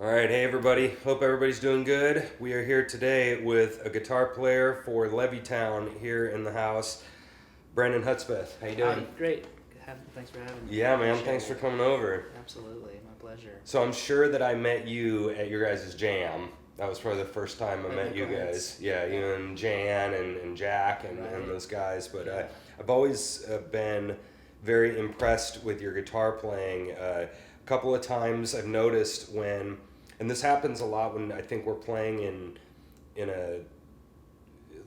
All right, hey everybody. Hope everybody's doing good. We are here today with a guitar player for Levee here in the house, Brandon Hudspeth. How you Hi, doing? great. Thanks for having me. Yeah, man. Appreciate Thanks for it. coming over. Absolutely, my pleasure. So I'm sure that I met you at your guys' jam. That was probably the first time I met you guys. Yeah, you and Jan and Jack and Right. those guys. But Yeah. I've always been very impressed with your guitar playing. A couple of times I've noticed when, and this happens a lot when I think we're playing in a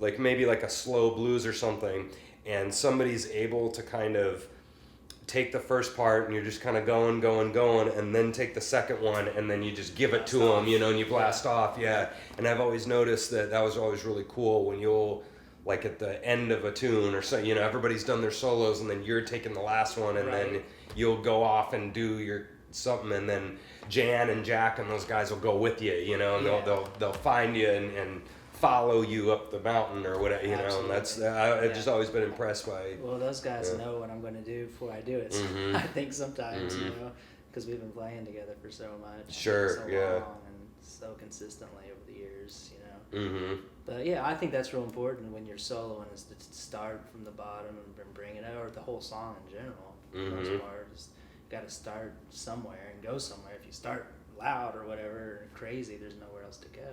like maybe like a slow blues or something, and somebody's able to kind of take the first part and you're just kind of going, and then take the second one and then you just give it to them, and you blast off. Yeah. And I've always noticed that was always really cool when you'll, like at the end of a tune or so, everybody's done their solos and then you're taking the last one and then you'll go off and do your something, and then Jan and Jack and those guys will go with you, and they'll find you and follow you up the mountain or whatever, and that's I've just always been impressed by. Well, those guys know what I'm going to do before I do it. So I think sometimes, because we've been playing together for so much, Sure, so yeah. long and so consistently over the years, But yeah, I think that's real important when you're soloing, is to start from the bottom and bring it out, or the whole song in general. For the most part, just got to start somewhere and go somewhere. If you start loud or whatever, crazy, there's nowhere else to go,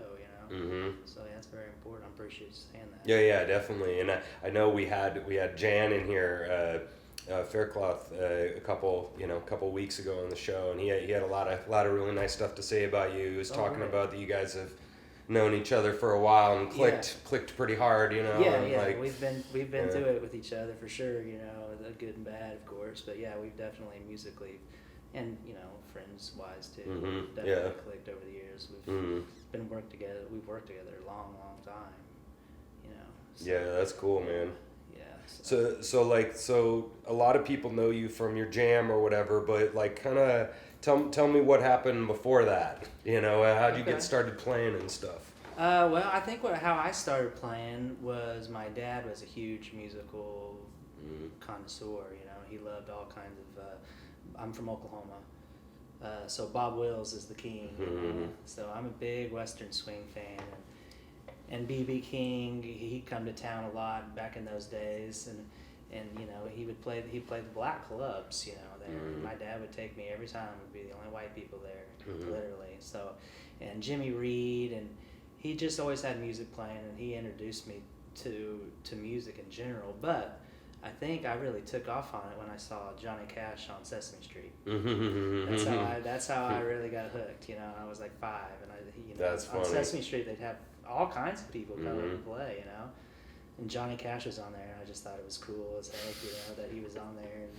So yeah, that's very important. I appreciate you saying that. Yeah, definitely. And I know we had Jan in here, Faircloth, a couple weeks ago on the show, and he had a lot of really nice stuff to say about you. He was talking about that you guys have known each other for a while and clicked pretty hard, Yeah. Like, We've been through it with each other for sure, the good and bad, of course. But yeah, we've definitely musically, and friends wise too, definitely clicked over the years. We've worked together a long time, So, yeah, that's cool, man. Yeah. So a lot of people know you from your jam or whatever, but like kind of tell me what happened before that. How'd you get started playing and stuff? Well, I think how I started playing was my dad was a huge musical connoisseur. He loved all kinds of. I'm from Oklahoma, so Bob Wills is the king. So I'm a big Western swing fan, and B.B. King. He'd come to town a lot back in those days, and he played the black clubs. There. My dad would take me every time. We'd be the only white people there, literally. So, and Jimmy Reed, and he just always had music playing, and he introduced me to music in general. But I think I really took off on it when I saw Johnny Cash on Sesame Street. That's how I really got hooked. I was like 5, and That's on funny. Sesame Street they'd have all kinds of people come and play. And Johnny Cash was on there, and I just thought it was cool as heck. That he was on there, and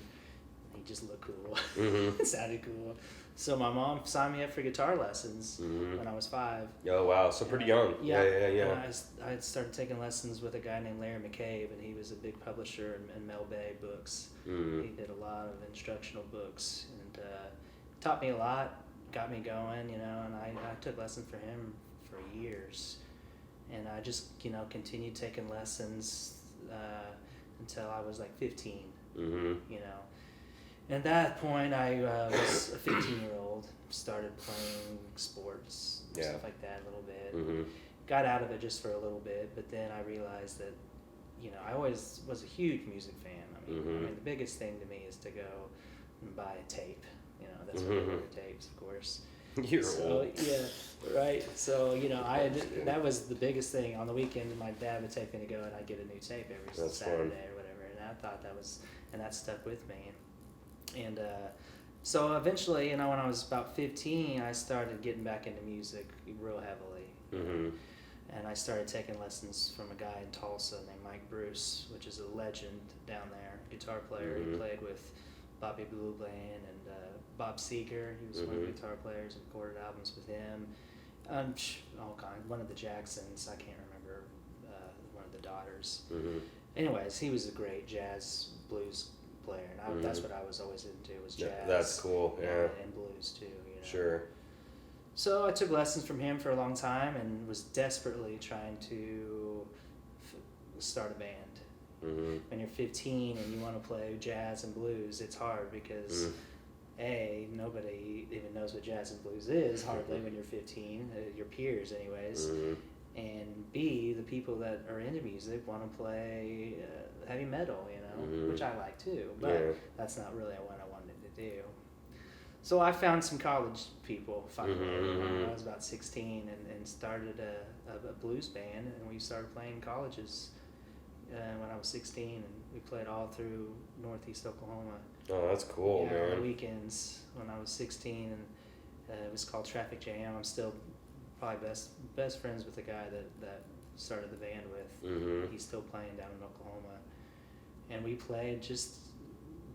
he just looked cool. It sounded cool. So my mom signed me up for guitar lessons when I was 5. Oh wow, so pretty young. Yeah. And I started taking lessons with a guy named Larry McCabe, and he was a big publisher in Mel Bay books. He did a lot of instructional books, and taught me a lot, got me going, and I took lessons for him for years. And I just, continued taking lessons until I was like 15, And at that point, I was a 15-year-old, started playing sports, stuff like that a little bit. Got out of it just for a little bit, but then I realized that, I always was a huge music fan. I mean, the biggest thing to me is to go and buy a tape. That's what I order tapes, of course. You're old. Yeah, right. So, that was the biggest thing. On the weekend, my dad would take me to go, and I'd get a new tape every Saturday or whatever. And I thought that stuck with me. And so eventually, when I was about 15, I started getting back into music real heavily. And I started taking lessons from a guy in Tulsa named Mike Bruce, which is a legend down there, guitar player. He played with Bobby Blue Bland and Bob Seger. He was one of the guitar players and recorded albums with him. All kinds. One of the Jacksons, I can't remember, one of the daughters. Anyways, he was a great jazz blues player, and that's what I was always into, was jazz. That's cool, yeah. And blues too, Sure. So I took lessons from him for a long time and was desperately trying to start a band. When you're 15 and you want to play jazz and blues, it's hard because nobody even knows what jazz and blues is hardly when you're 15, your peers anyways. Mm-hmm. And B, the people that are into music want to play heavy metal, which I like too, but that's not really what I wanted to do. So I found some college people finally when I was about 16 and started a blues band, and we started playing in colleges when I was 16, and we played all through Northeast Oklahoma. Oh, that's cool, man. On the weekends when I was 16, and it was called Traffic Jam. I'm still probably best friends with the guy that started the band with. Mm-hmm. He's still playing down in Oklahoma, and we played just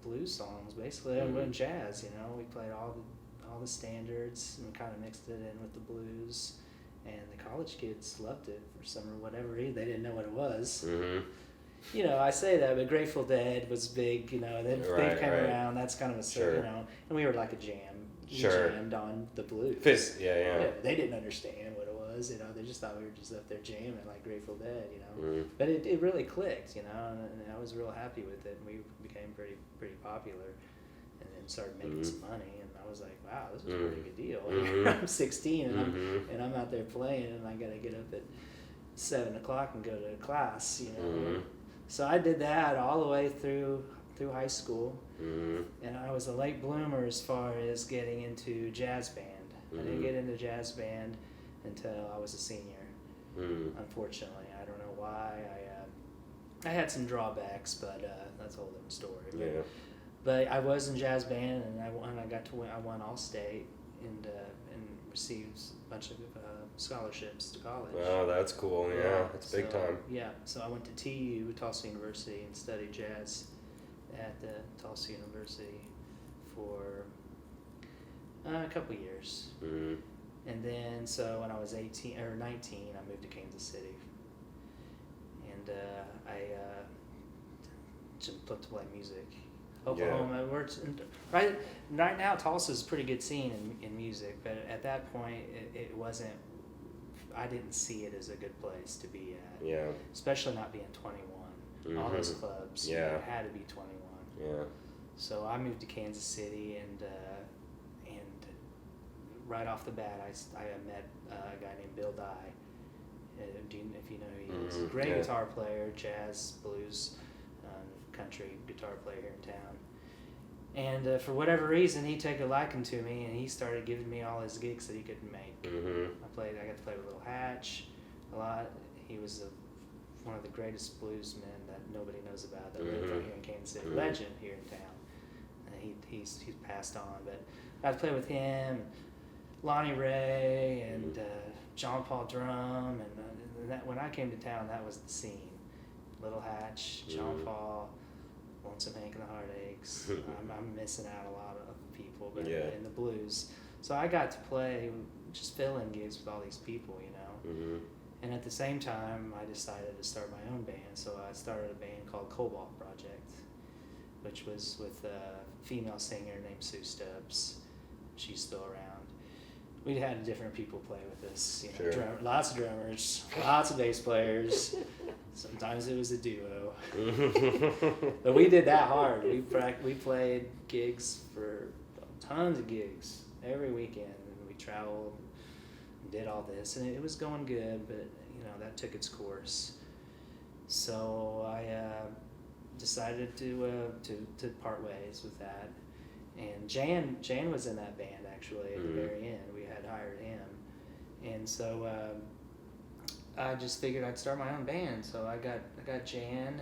blues songs basically, and jazz. We played all the standards and kind of mixed it in with the blues, and the college kids loved it for some or whatever reason. They didn't know what it was. Mm-hmm. I say that, but Grateful Dead was big. They came around. That's kind of a and we were like a jam. We jammed on the blues. Yeah. They didn't understand what it was. They just thought we were just up there jamming like Grateful Dead. Mm-hmm. But it really clicked. And I was real happy with it. And we became pretty popular, and then started making some money. And I was like, wow, this is a pretty good deal. I'm 16 and I'm out there playing, and I got to get up at 7 o'clock and go to class. So I did that all the way through high school, and I was a late bloomer as far as getting into jazz band. I didn't get into jazz band until I was a senior. Unfortunately, I don't know why. I had some drawbacks, but that's a whole different story. But I was in jazz band, and I won All-State and received a bunch of scholarships to college. Oh, that's cool. Yeah, that's big time. Yeah, so I went to TU, Tulsa University, and studied jazz at the Tulsa University for a couple years. And then, so when I was 18 or 19, I moved to Kansas City, and I just put to play music. Oklahoma, right now Tulsa's a pretty good scene in music, but at that point it wasn't. I didn't see it as a good place to be at. Yeah. Especially not being 21. All those clubs. You had to be 21. Yeah. So I moved to Kansas City, and right off the bat, I met a guy named Bill Dye. If you know who he is, a great guitar player, jazz, blues, country guitar player here in town. And for whatever reason, he took a liking to me, and he started giving me all his gigs that he couldn't make. I got to play with Little Hatch a lot. He was one of the greatest bluesmen that nobody knows about that lived right here in Kansas City. Legend here in town. And he's passed on, but I got to play with him, Lonnie Ray, and John Paul Drum, and that when I came to town, that was the scene. Little Hatch, John Paul, Lonesome Hank and the Heartaches. I'm missing out a lot of people, but in the blues. So I got to play, just fill-in gigs with all these people, And at the same time, I decided to start my own band. So I started a band called Cobalt Project, which was with a female singer named Sue Stubbs. She's still around. We had different people play with us, lots of drummers, lots of bass players. Sometimes it was a duo. But we did that hard. We played gigs for tons of gigs every weekend, and we traveled and did all this, and it was going good, but that took its course. So I decided to part ways with that. And Jan was in that band actually at the very end. We had hired him, and so I just figured I'd start my own band. So I got Jan,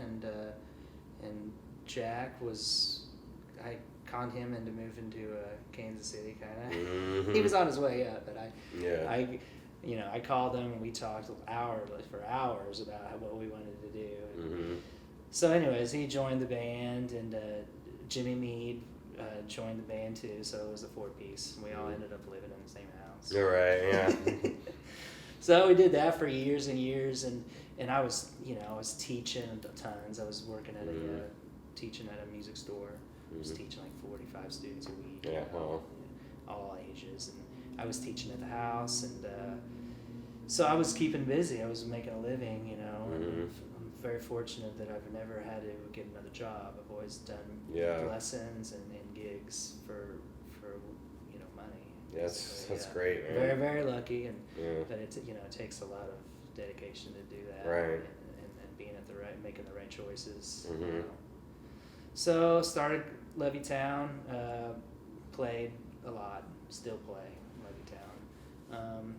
and Jack was, I conned him into moving to Kansas City kind of. He was on his way up, but I called him and we talked for hours about what we wanted to do. So anyways, he joined the band, and Jimmy Meade joined the band too, so it was a 4-piece. We all ended up living in the same house. You're right, yeah. So we did that for years and years, and I was teaching tons. I was working at teaching at a music store. I was teaching like 45 students a week. Yeah, all ages, and I was teaching at the house, and so I was keeping busy. I was making a living, and I'm very fortunate that I've never had to get another job. I've always done lessons and gigs for That's Yeah. great, man. Very, very lucky, and Yeah. but it takes a lot of dedication to do that, Right. and being at the right, making the right choices. Mhm. So started Levittown, played a lot, still play Levittown,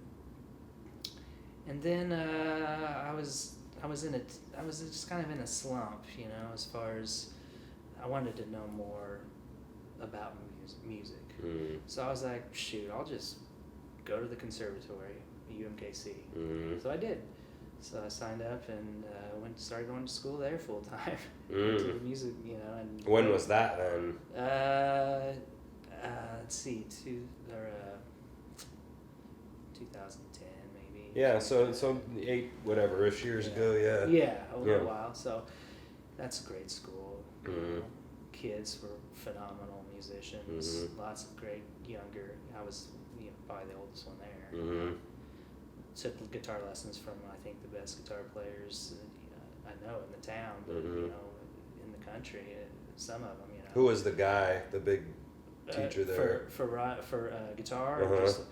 and then I was just kind of in a slump, as far as I wanted to know more about music. Mm. So I was like, shoot, I'll just go to the conservatory, UMKC. Mm. So I did. So I signed up and started going to school there full time. Mm. To music, And When was that then? Let's see, 2010 maybe. Yeah, so 8 whatever-ish years ago, yeah. Yeah, over Yeah. a while. So that's a great school. Mhm. Kids were phenomenal musicians. Mhm. Lots of great younger. I was probably the oldest one there. Mhm. Took guitar lessons from I think the best guitar players I know in the town, but Mhm. in the country. Some of them, Who was the guy, the big teacher there? For guitar? Uh-huh. Or just,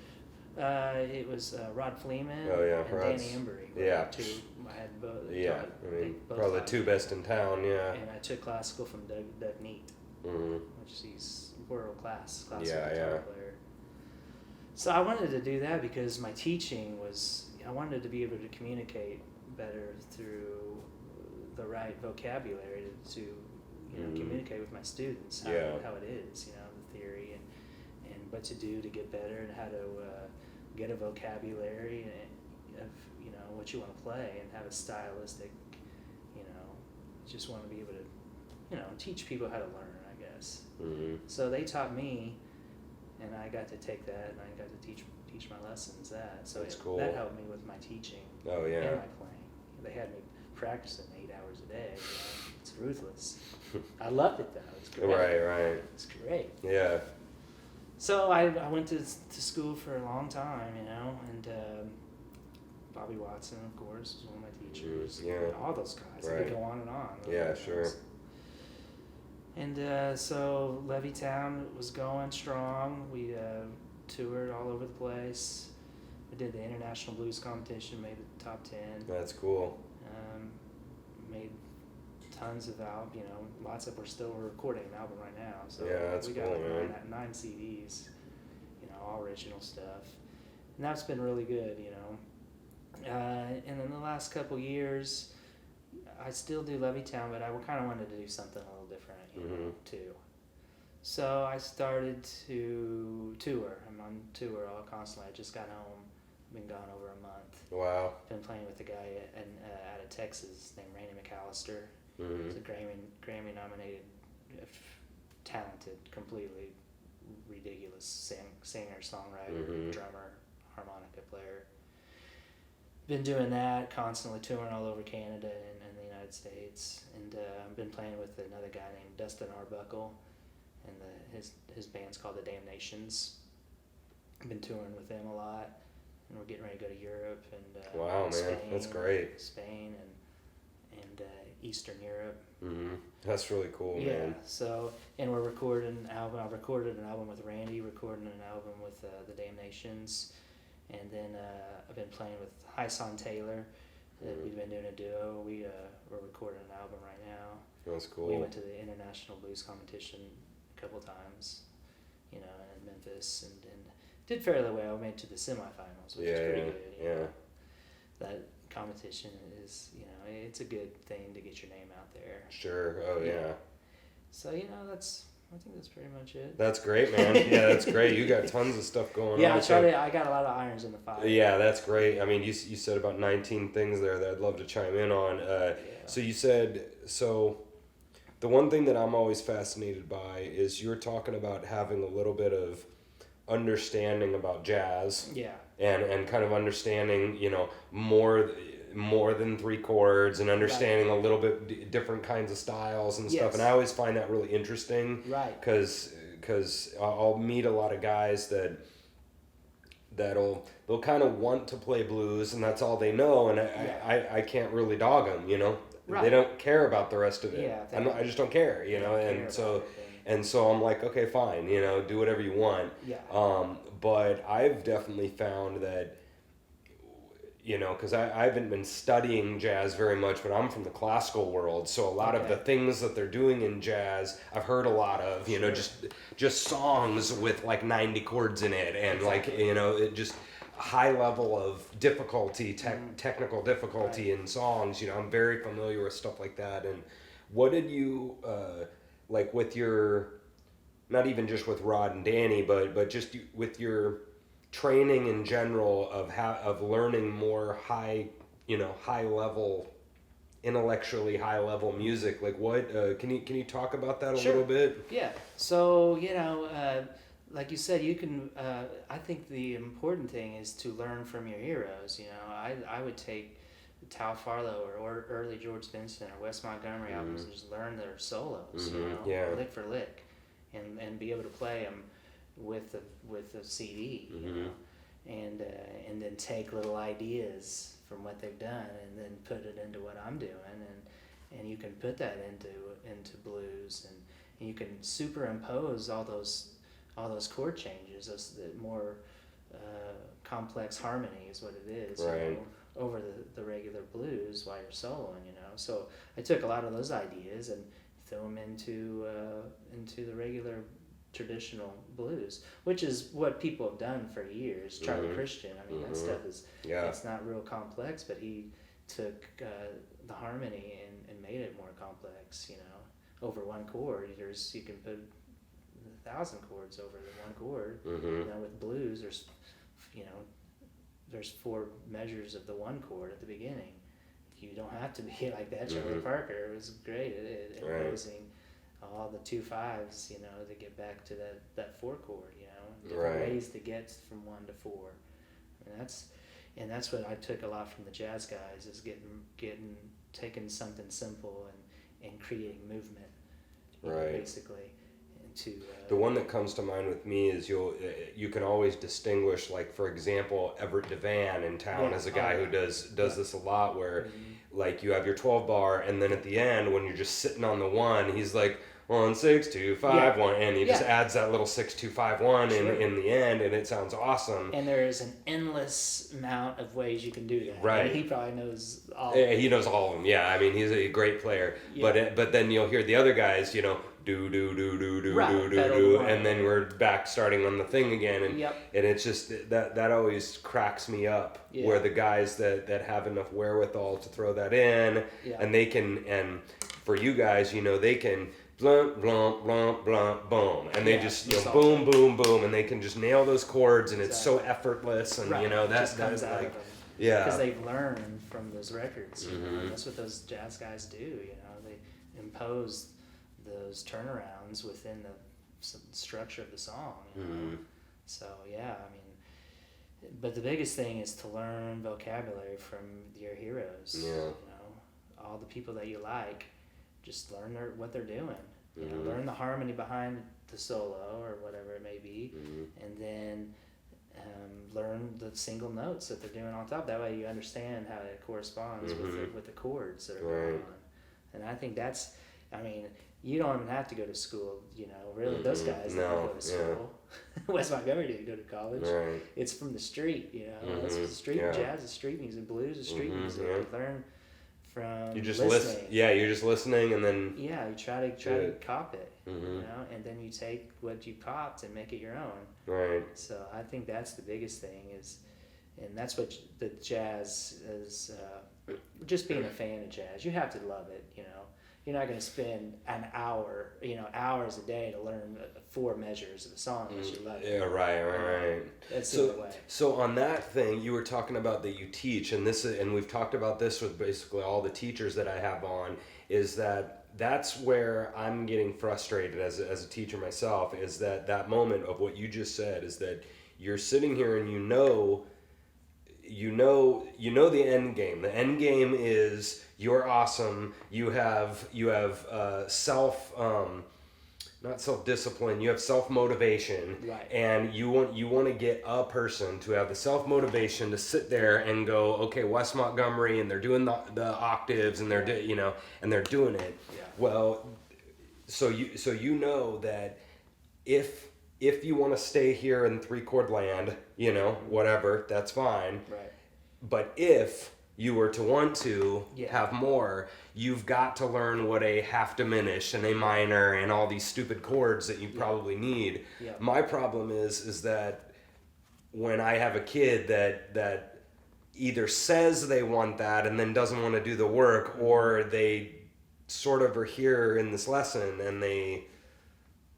it was Rod Fleeman Oh, yeah, and Rod's- Danny Embry. yeah. I had both. Yeah, taught- I mean, both probably the classes. 2 best in town, yeah. And I took classical from Doug Neat, Mhm. which he's world class classical Yeah, guitar yeah. player. So I wanted to do that because my teaching was, I wanted to be able to communicate better through the right vocabulary to communicate with my students how it is, the theory and what to do to get better and how to get a vocabulary of what you want to play and have a stylistic, just want to be able to teach people how to learn, I guess. Mhm. So they taught me, and I got to take that, and I got to teach my lessons that. So That's cool. that helped me with my teaching Oh, and yeah. my playing. They had me practicing 8 hours a day. It's ruthless. I loved it though. It's great. Right. It's great. Yeah. So I went to school for a long time, and Bobby Watson, of course, was one of my teachers. Yeah. All those guys. I Right. could go on and on. Yeah, sure. And so Levittown was going strong. We toured all over the place. We did the international blues competition, made the top 10. That's cool. Made tons of we're still recording an album right now. So Yeah, that's we cool, got man. nine CDs, all original stuff. And that's been really good, and in the last couple years, I still do Levittown, but I kind of wanted to do something a little different, too. So I started to tour. I'm on tour all constantly. I just got home. I've been gone over a month. Wow. Been playing with a guy out of Texas named Randy McAllister. Mhm. He's a Grammy nominated, talented, completely ridiculous singer, songwriter, Mhm. drummer, harmonica player. Been doing that, constantly touring all over Canada and the United States, and I've been playing with another guy named Dustin Arbuckle, and his band's called the Damnations. I've been touring with them a lot, and we're getting ready to go to Europe and Wow, man, Spain, that's great. Spain and Eastern Europe. Mhm. That's really cool, Yeah. man. So, and we're recording an album. I recorded an album with Randy, recording an album with the Damnations, and then I've been playing with Hyson Taylor. We've been doing a duo. We're recording an album right now. That's cool. We went to the international blues competition a couple times, in Memphis, and did fairly well. We made it to the semifinals, which is pretty good. Yeah. That competition is, it's a good thing to get your name out there. Sure. Oh, yeah. So, I think that's pretty much it. That's great, man. Yeah, that's great. You got tons of stuff going on. I got a lot of irons in the fire. Yeah, that's great. I mean, you said about 19 things there that I'd love to chime in on. So you said, the one thing that I'm always fascinated by is you're talking about having a little bit of understanding about jazz. Yeah. And kind of understanding, more than 3 chords and understanding a little bit different kinds of styles and stuff. Yes. And I always find that really interesting. Right. Because I'll meet a lot of guys they'll kind of want to play blues and that's all they know, and I can't really dog them, Right. They don't care about the rest of it. Yeah, I just don't care, and And so I'm like, okay, fine, do whatever you want. Yeah. But I've definitely found that, because I haven't been studying jazz very much, but I'm from the classical world, so a lot of the things that they're doing in jazz, I've heard a lot of, Sure. just songs with like 90 chords in it, and Exactly. it just high level of difficulty, technical difficulty in songs. I'm very familiar with stuff like that. And what did you like with your, not even just with Rod and Danny, but just with your training in general of learning more high level, intellectually high level music, like what can you talk about that a Sure. little bit? Yeah. So, like you said, you can. I think the important thing is to learn from your heroes. I would take Tal Farlow or early George Benson or Wes Montgomery albums and just learn their solos. Lick for lick, and be able to play them with the CD. And then take little ideas from what they've done and then put it into what I'm doing, and you can put that into blues, and you can superimpose all those chord changes, the more complex harmony is what it is, Right. over the regular blues while you're soloing. So I took a lot of those ideas and threw them into the regular traditional blues, which is what people have done for years. Charlie Christian, I mean, that stuff is, it's not real complex, but he took the harmony and made it more complex. Over one chord, you can put 1,000 chords over the one chord. With blues, there's 4 measures of the one chord at the beginning. You don't have to be like that. Charlie Parker was great at imposing all the 2 5s, to get back to that 4 chord, different ways to get from 1 to 4. And that's what I took a lot from the jazz guys, is taking something simple and creating movement, basically. The one that comes to mind with me is you can always distinguish, like, for example, Everett Devan in town is a guy who does this a lot, where like you have your 12 bar, and then at the end when you're just sitting on the 1, he's like 1 6 2 5 1, and he just adds that little 6 2 5 1 in the end, and it sounds awesome. And there is an endless amount of ways you can do that. Right. And he probably knows all. He knows all of them. Yeah, I mean, he's a great player. Yeah. But then you'll hear the other guys, do do do do do do do, and then we're back starting on the thing again, and it's just that always cracks me up, where the guys that have enough wherewithal to throw that in, and they can, and for you guys, they can blump blump blump blump boom, and they just boom boom boom, and they can just nail those chords, and it's so effortless, and that's like because they've learned from those records. That's what those jazz guys do. They impose those turnarounds within the structure of the song. So but the biggest thing is to learn vocabulary from your heroes. All the people that you like, just learn what they're doing. Learn the harmony behind the solo or whatever it may be, and then learn the single notes that they're doing on top. That way you understand how it corresponds with the chords that are going on. And I think that's, you don't even have to go to school, really. Those guys didn't go to school. Wes Montgomery didn't go to college. Right. It's from the street, It's the street jazz is street music, blues is street music. You learn from you just listening. You're just listening, and then you try to cop it, and then you take what you copped and make it your own. Right. So I think that's the biggest thing and that's what the jazz is. Just being a fan of jazz, you have to love it. You're not going to spend an hour, hours a day to learn 4 measures of a song unless you love it. Yeah, right. That's the way. So on that thing, you were talking about that you teach, and we've talked about this with basically all the teachers that I have on, is that's where I'm getting frustrated as a teacher myself, is that moment of what you just said, is that you're sitting here and you know the end game. The end game is you're awesome. You have self not self-discipline. You have self-motivation, right? And you want to get a person to have the self-motivation to sit there and go, okay, Wes Montgomery, and they're doing the octaves, and they're and they're doing it. Yeah. Well, so you know that if you want to stay here in 3-chord land, you know, whatever, that's fine. Right. But if you were to want to Yeah. have more, you've got to learn what a half diminished and a minor and all these stupid chords that you probably need. Yeah. My problem is that when I have a kid that either says they want that and then doesn't want to do the work, or they sort of are here in this lesson and they,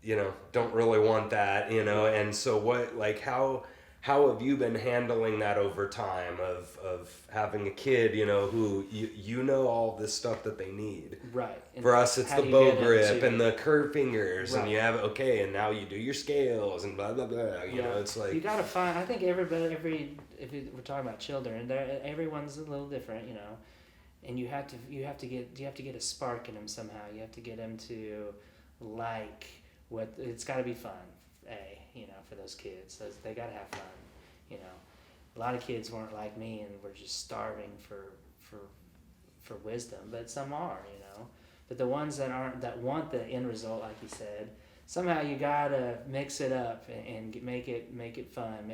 you know, don't really want that, you know. And so what, like, how have you been handling that over time of having a kid, you know, who you know all this stuff that they need? Right. And for us, it's how the do you bow get them grip to- and the curved fingers, and Right. you have, okay, and now you do your scales and blah blah blah. You know, it's like you gotta find. I think everybody, we're talking about children, everyone's a little different, you know, and you have to get a spark in them somehow. You have to get them to like what it's got to be fun. You know, for those kids, so they gotta have fun. You know, a lot of kids weren't like me and were just starving for wisdom, but some are, you know. But the ones that aren't, that want the end result, like you said, somehow you gotta mix it up and make it fun,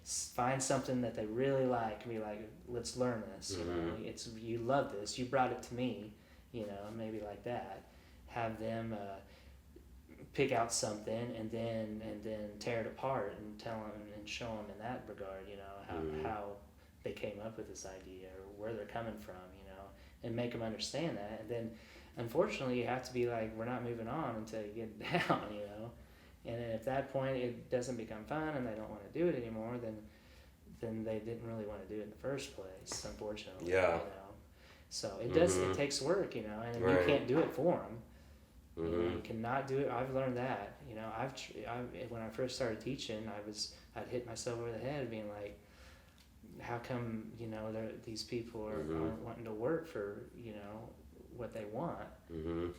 find something that they really like and be like, let's learn this. You know, you love this, you brought it to me, you know, maybe like that. Have them pick out something and then tear it apart and tell them and show them in that regard, you know, how they came up with this idea or where they're coming from, you know, and make them understand that. And then unfortunately you have to be like, we're not moving on until you get down, you know. And then at that point it doesn't become fun and they don't want to do it anymore, then they didn't really want to do it in the first place, unfortunately. Yeah. You know? So it does, it takes work, you know, and Right. you can't do it for them. You know, Mm-hmm. you cannot do it. I've learned that. You know, when I first started teaching, I'd hit myself over the head, being like, how come, you know, these people aren't wanting to work for, you know, what they want?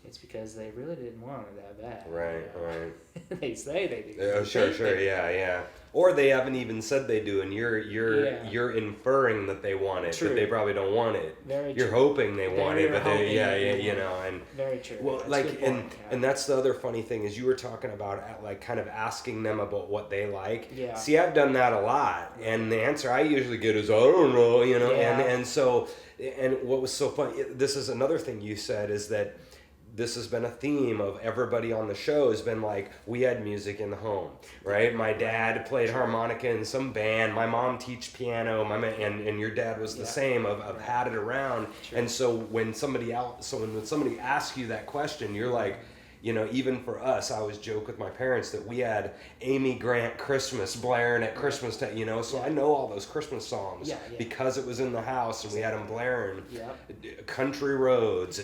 It's because they really didn't want it that bad. Right, you know? right. They say they do. Oh, They sure, think sure, they do. yeah. Or they haven't even said they do, and Yeah. you're inferring that they want it, True. but they probably don't want it. Very You're true. hoping they want it, You're but they, hoping yeah, they you want know, it. and Very true. well, That's a like, good point, yeah. and that's the other funny thing is you were talking about like kind of asking them about what they like. Yeah. See, I've done that a lot, and the answer I usually get is I don't know, you know, Yeah. and so, and what was so funny, this is another thing you said, is that this has been a theme of everybody on the show has been like, we had music in the home, right? My dad played harmonica in some band. My mom teached piano. And your dad was the same. I've had it around. True. And so when somebody asks you that question, you're like, you know, even for us, I always joke with my parents that we had Amy Grant Christmas blaring at Christmas time, you know, so I know all those Christmas songs because it was in the house and we had them blaring. Country Roads,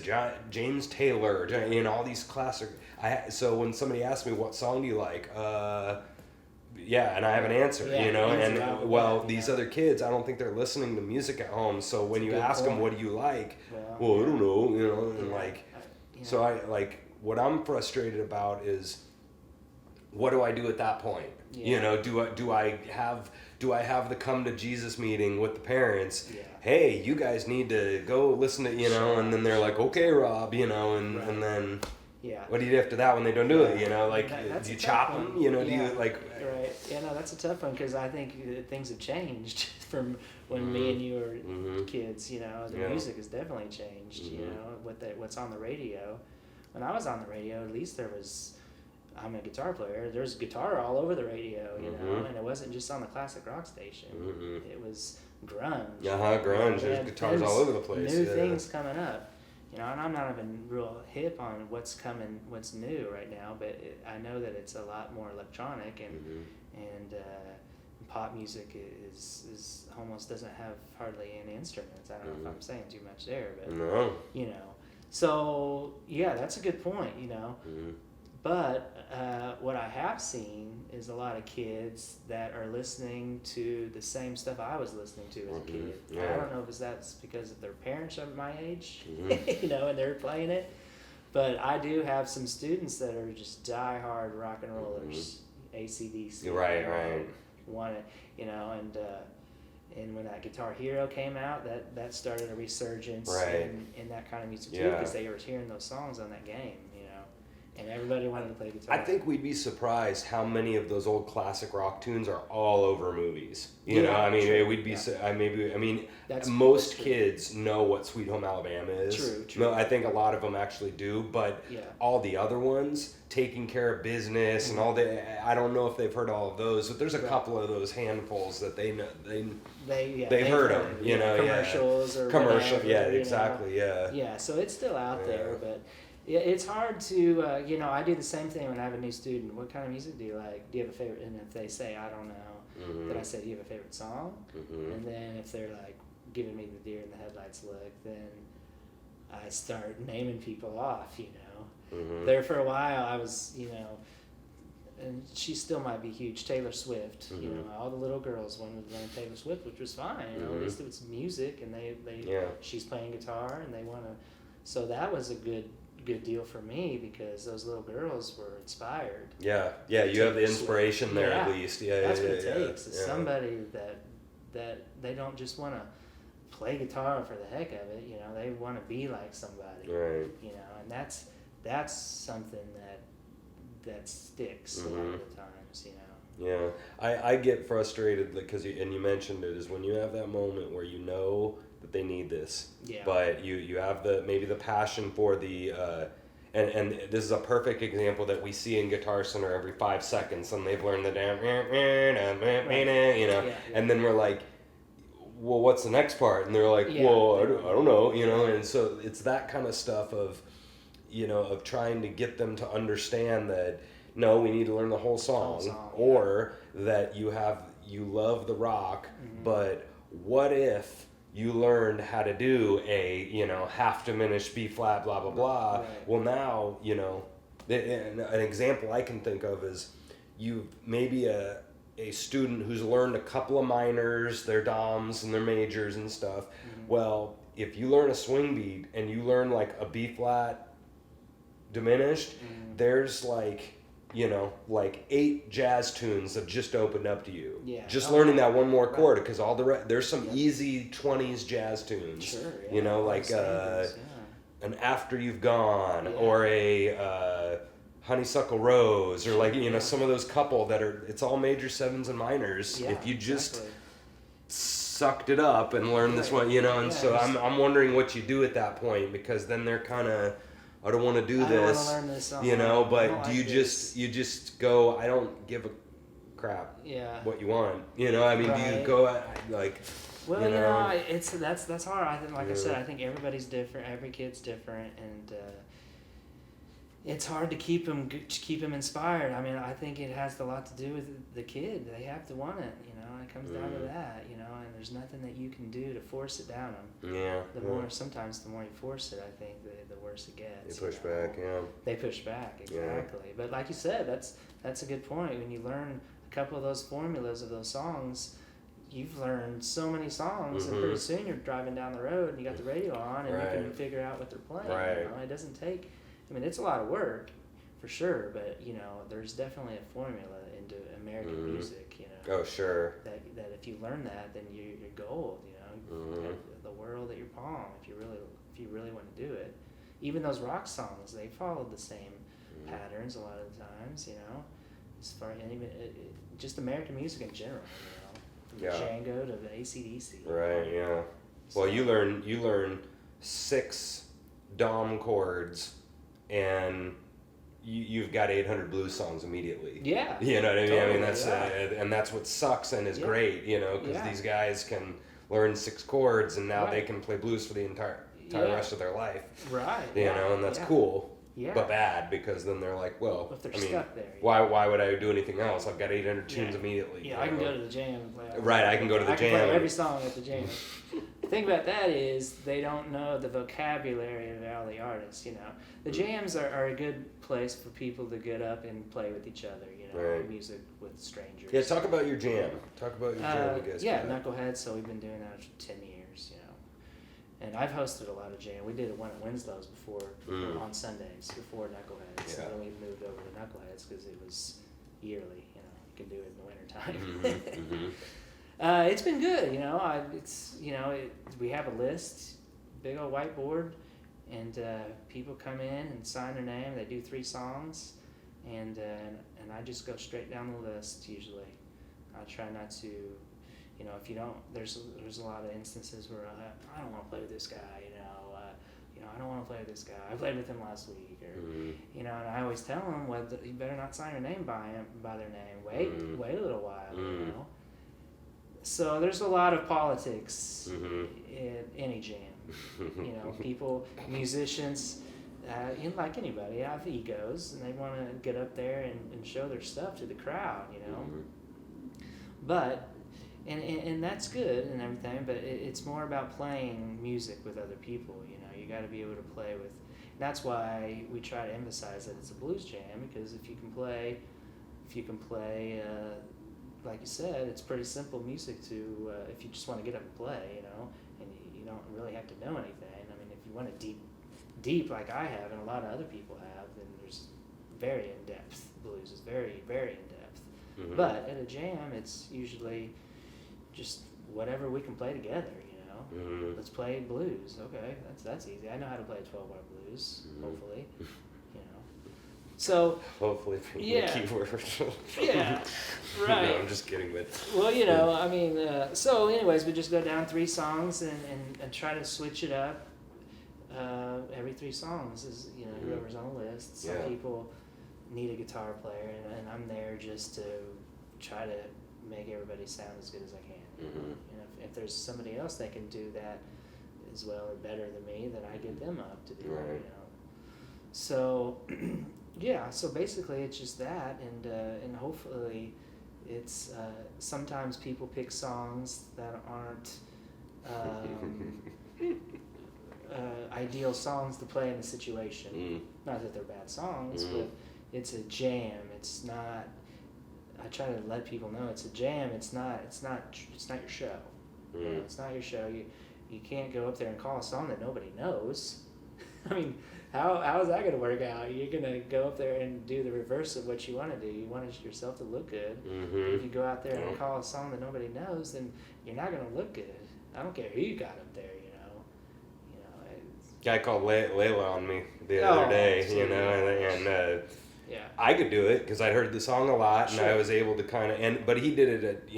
James Taylor, you know, all these classic. So when somebody asks me what song do you like, yeah, and I have an answer, you know, and these other kids, I don't think they're listening to music at home. So when you ask them, what do you like? Well, I don't know, you know, and like, so I like, what I'm frustrated about is, what do I do at that point? You know, do I have the come to Jesus meeting with the parents? Hey, you guys need to go listen to, you know, and then they're like, okay, Rob, you know, and then what do you do after that when they don't do it? You know, like, do you chop them? You know, do you like? Right. Yeah, no, that's a tough one because I think things have changed from when me and you were kids. You know, the music has definitely changed. You know, what's on the radio. When I was on the radio, at least I'm a guitar player. There's guitar all over the radio, you know, and it wasn't just on the classic rock station. It was grunge. Grunge. There's guitars all over the place. New things coming up, you know, and I'm not even real hip on what's new right now, but I know that it's a lot more electronic and pop music is almost doesn't have hardly any instruments. I don't know if I'm saying too much there, but no. You know. So yeah, that's a good point, you know. But what I have seen is a lot of kids that are listening to the same stuff I was listening to as a kid. I don't know if that's because of their parents are my age, you know, and they're playing it. But I do have some students that are just diehard rock and rollers, AC/DC. Right. Want it, you know, and when that Guitar Hero came out, that started a resurgence in that kind of music too, because they were hearing those songs on that game, you know. and everybody wanted to play guitar. I think we'd be surprised how many of those old classic rock tunes are all over movies. You know, I mean, true. we'd be. That's Most true. kids know what Sweet Home Alabama is. True. No, I think a lot of them actually do, but all the other ones, Taking Care of Business and all the, I don't know if they've heard all of those, but there's a couple of those handfuls that they know they've heard them. You know, commercials or commercial. whatever, Yeah, exactly. Yeah. Yeah, so it's still out there, but. Yeah, it's hard to, I do the same thing when I have a new student. What kind of music do you like? Do you have a favorite? And if they say, I don't know, then I say, do you have a favorite song? And then if they're like giving me the deer in the headlights look, then I start naming people off, There for a while I was, and she still might be huge, Taylor Swift. All the little girls wanted to learn Taylor Swift, which was fine. At least it was music, and she's playing guitar, and they want to. So that was a good deal for me because those little girls were inspired. Yeah, you have the inspiration there at least. That's what it takes. Is somebody that they don't just want to play guitar for the heck of it. They want to be like somebody. Right. And that's something that sticks a lot of the times. Yeah, I get frustrated because you mentioned it, is when you have that moment where you know that they need this, but you have maybe the passion for the and this is a perfect example that we see in Guitar Center every 5 seconds, and they've learned the damn and then we're like, well, what's the next part? And they're like, well, I don't know, and so it's that kind of stuff of of trying to get them to understand that no, we need to learn the whole song, or that you love the rock, but what if you learned how to do a half diminished B flat, blah blah blah. Right. Well, now an example I can think of is you maybe a student who's learned a couple of minors, their DOMs and their majors and stuff. Well, if you learn a swing beat and you learn like a B flat diminished, there's like 8 jazz tunes have just opened up to you. Yeah. Just learning that one more chord, because all the there's some easy 20s jazz tunes. Sure. Yeah. Like an After You've Gone or a Honeysuckle Rose, or like some of those couple that are, it's all major 7s and minors. If you just sucked it up and learned this one, so I'm wondering what you do at that point, because then they're kind of, I don't want to do this, learn this song. But do you just go, I don't give a crap what you want, do you go like, well, that's hard. I think, like I said, I think everybody's different, every kid's different, and it's hard to keep them inspired. I mean, I think it has a lot to do with the kid. They have to want it, it comes down to that, and there's nothing that you can do to force it down them. Sometimes the more you force it, I think the worse it gets. They push back, They push back, exactly. But like you said, that's a good point. When you learn a couple of those formulas of those songs, you've learned so many songs, and pretty soon you're driving down the road and you got the radio on, and you can figure out what they're playing. It doesn't take, it's a lot of work, for sure, but, there's definitely a formula into American music, Oh, sure. That if you learn that, then you're gold, You have the world at your palm if you really want to do it. Even those rock songs, they followed the same patterns a lot of the times, as far, and even just American music in general, from Django to the AC/DC. Right. Yeah. Well, you learn 6 DOM chords, and you've got 800 blues songs immediately. Yeah. You know what I mean? Totally, That's and that's what sucks and is great, because these guys can learn 6 chords, and now they can play blues for the entire rest of their life. Right. And that's cool. Yeah. But bad, because then they're like, well, if they're stuck there. Why would I do anything else? I've got 800 tunes immediately. Yeah, I can go to the jam and play. Right, I can go to the jam. I can play every song at the jam. The thing about that is they don't know the vocabulary of all the artists, The jams are a good place for people to get up and play with each other, music with strangers. Yeah, talk about your jam. Talk about your jam, you guys. Yeah, Knucklehead, so we've been doing that for 10 years, And I've hosted a lot of jam. We did one at Winslow's before, on Sundays, before Knuckleheads. Yeah. And then we moved over to Knuckleheads because it was yearly, You can do it in the wintertime. It's been good, we have a list, big old whiteboard, and people come in and sign their name. They do 3 songs, and I just go straight down the list usually. I try not to, if you don't, there's a lot of instances where I don't want to play with this guy, I don't want to play with this guy. I played with him last week, or and I always tell them, well, you better not sign your name by their name. Wait a little while, So there's a lot of politics in any jam. People, musicians, like anybody, have egos, and they want to get up there and show their stuff to the crowd, But, and that's good and everything, but it's more about playing music with other people, You got to be able to play with. That's why we try to emphasize that it's a blues jam, because if you can play, like you said, it's pretty simple music to, if you just want to get up and play, and you don't really have to know anything. I mean, if you want to deep like I have and a lot of other people have, then there's very in-depth. Blues is very, very in-depth. But at a jam, it's usually just whatever we can play together, Let's play blues. Okay, that's easy. I know how to play a 12-bar blues, hopefully, So hopefully, keyword. Yeah, right. No, I'm just kidding. But well, so anyways, we just go down 3 songs and try to switch it up. Every 3 songs is whoever's on the list. Some people need a guitar player, and I'm there just to try to make everybody sound as good as I can. If there's somebody else that can do that as well or better than me, then I get them up to do it. So so basically it's just that, and hopefully it's sometimes people pick songs that aren't ideal songs to play in the situation. Not that they're bad songs, but it's a jam. It's not. I try to let people know it's a jam. It's not your show. It's not your show. You can't go up there and call a song that nobody knows. I mean, how is that going to work out? You're going to go up there and do the reverse of what you want to do. You want yourself to look good. If you go out there and call a song that nobody knows, then you're not going to look good. I don't care who you got up there. Guy called Layla on me the other day, and I could do it because I'd heard the song a lot, and I was able to kind of, but he did it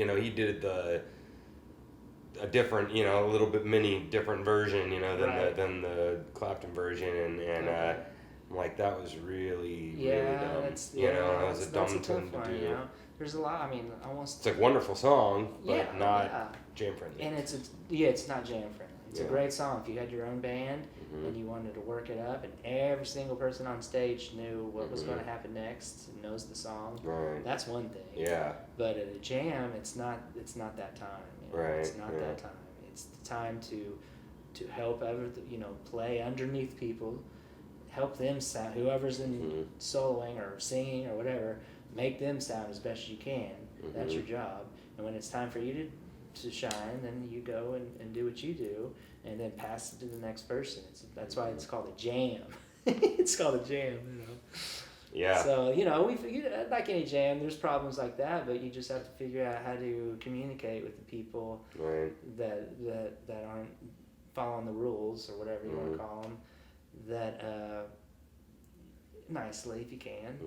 a different, a little bit different version, than the Clapton version, and I'm like, that was really dumb. That was a dumb thing to do. There's a lot. I mean, almost. It's a wonderful song, but not jam friendly. And it's not jam friendly. It's a great song. If you had your own band and you wanted to work it up, and every single person on stage knew what was going to happen next and knows the song, that's one thing. Yeah. But at a jam, it's not that time. It's not that time. It's the time to help play underneath people, help them sound. Whoever's in soloing or singing or whatever, make them sound as best you can. That's your job. And when it's time for you to shine, then you go and do what you do, and then pass it to the next person. That's why it's called a jam. It's called a jam, Yeah. So we like any jam, there's problems like that, but you just have to figure out how to communicate with the people that aren't following the rules or whatever you want to call them. That nicely, if you can,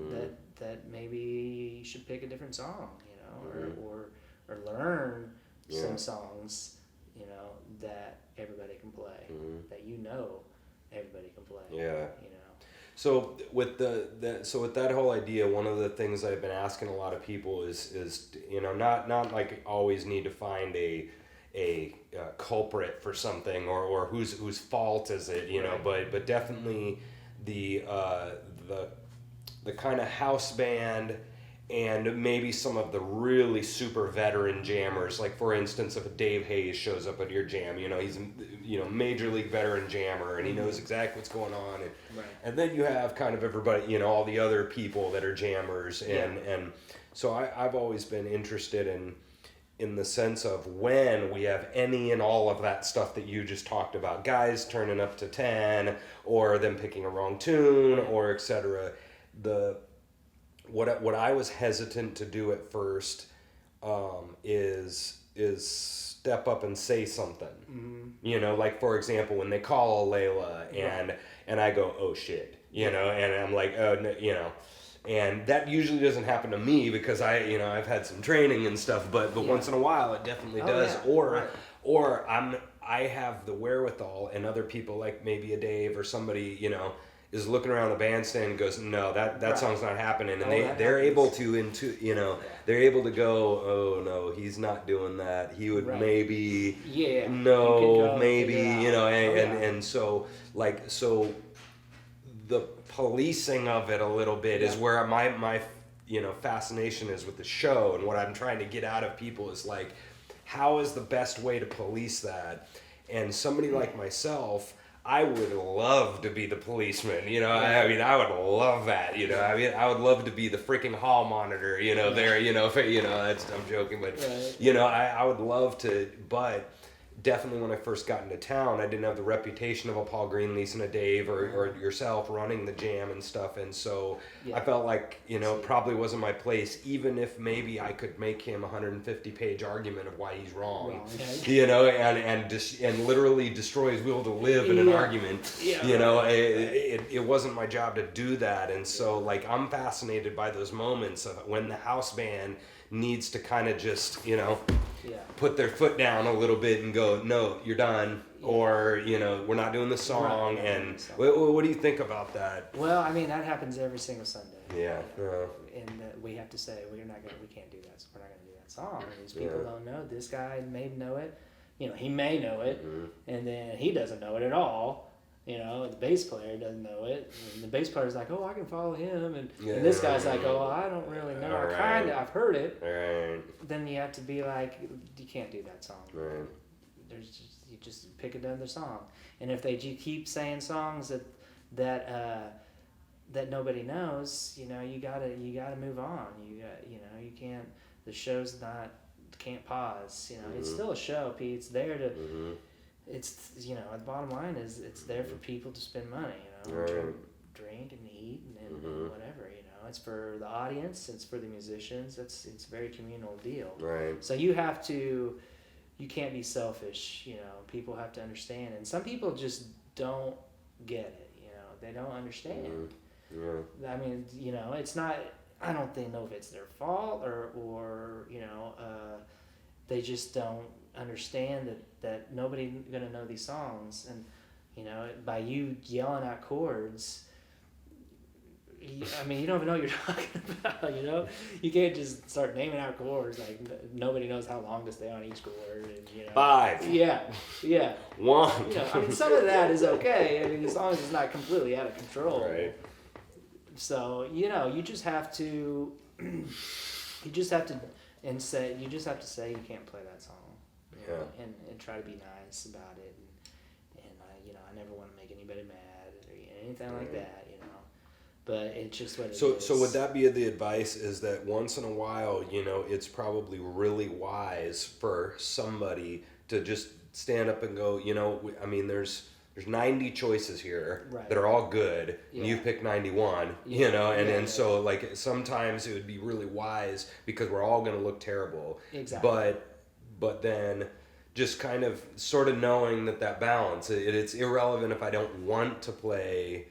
that maybe you should pick a different song, or learn some songs, that everybody can play, that everybody can play. Yeah. So with with that whole idea, one of the things I've been asking a lot of people is not like always need to find a culprit for something or whose fault is it, but definitely the kind of house band. And maybe some of the really super veteran jammers, like for instance, if Dave Hayes shows up at your jam, he's a major league veteran jammer, and he knows exactly what's going on, and then you have kind of everybody, all the other people that are jammers, and so I've always been interested in the sense of when we have any and all of that stuff that you just talked about, guys turning up to 10, or them picking a wrong tune, or etc. What I was hesitant to do at first is step up and say something. You know, like for example, when they call Layla and I go, oh shit, you know, and I'm like, oh no, you know, and that usually doesn't happen to me because I've had some training and stuff, but once in a while it definitely does. Or I have the wherewithal, and other people like maybe a Dave or somebody, you know, is looking around the bandstand and goes, no, that song's not happening, and they're able to they're able to go, oh no, he's not doing that. He would maybe maybe and so the policing of it a little bit is where my fascination is with the show, and what I'm trying to get out of people is like, how is the best way to police that? And somebody like myself, I would love to be the policeman, you know. I mean, I would love that, you know. I mean, I would love to be the freaking hall monitor, you know. There, you know, I'm joking, but you know, I would love to. But definitely, when I first got into town, I didn't have the reputation of a Paul Greenlease and a Dave or yourself running the jam and stuff, and so I felt like, you know, it probably wasn't my place, even if maybe I could make him a 150-page argument of why he's wrong, you know, and literally destroy his will to live in an argument, you know. It wasn't my job to do that, and so like I'm fascinated by those moments of when the house band needs to kind of just, you know, put their foot down a little bit and go, no, you're done, or, you know, we're not doing the song. And what do you think about that? Well, I mean, that happens every single Sunday. And we have to say, we can't do that. So we're not going to do that song. And these people don't know. This guy may know it. You know, he may know it, and then he doesn't know it at all. You know, the bass player doesn't know it, and the bass player's like, "Oh, I can follow him," and this guy's like, "Oh, I don't really know. I've heard it." Then you have to be like, "You can't do that song." You just pick another song, and if they keep saying songs that nobody knows, you know, you gotta move on. You can't. The show's can't pause. You know, it's still a show, Pete. It's there to. It's, you know, the bottom line is it's there for people to spend money, you know, drink and eat and whatever, you know. It's for the audience, it's for the musicians. It's a very communal deal. So you can't be selfish, you know. People have to understand, and some people just don't get it, you know. They don't understand. I mean, you know, it's not. I don't know if it's their fault or you know, they just don't understand that nobody's gonna know these songs, and you know, by you yelling out chords, I mean, you don't even know what you're talking about. You know, you can't just start naming out chords like nobody knows how long to stay on each chord. And, you know, 5. 1. You know, I mean, some of that is okay. I mean, as long as it's not completely out of control. So you know, you just have to say you can't play that song. You know, and try to be nice about it, and you know, I never want to make anybody mad or anything like that, you know. But it's just what it is. So would that be the advice? Is that once in a while, you know, it's probably really wise for somebody to just stand up and go, you know, I mean, there's 90 choices here that are all good, and you pick 91, you know, and so like sometimes it would be really wise because we're all going to look terrible. But then just kind of sort of knowing that balance, it's irrelevant if I don't want to play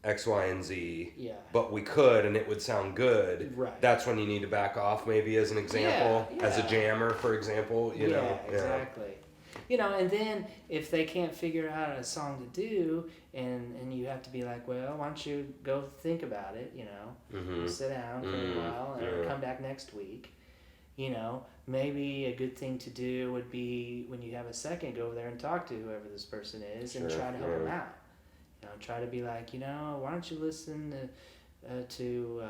X, Y, and Z, but we could and it would sound good. That's when you need to back off, maybe, as an example, as a jammer, for example, you know. Exactly. You know, and then if they can't figure out a song to do, and you have to be like, well, why don't you go think about it, you know, sit down for a while and come back next week. You know, maybe a good thing to do would be when you have a second, go over there and talk to whoever this person is and try to help them out. You know, try to be like, you know, why don't you listen to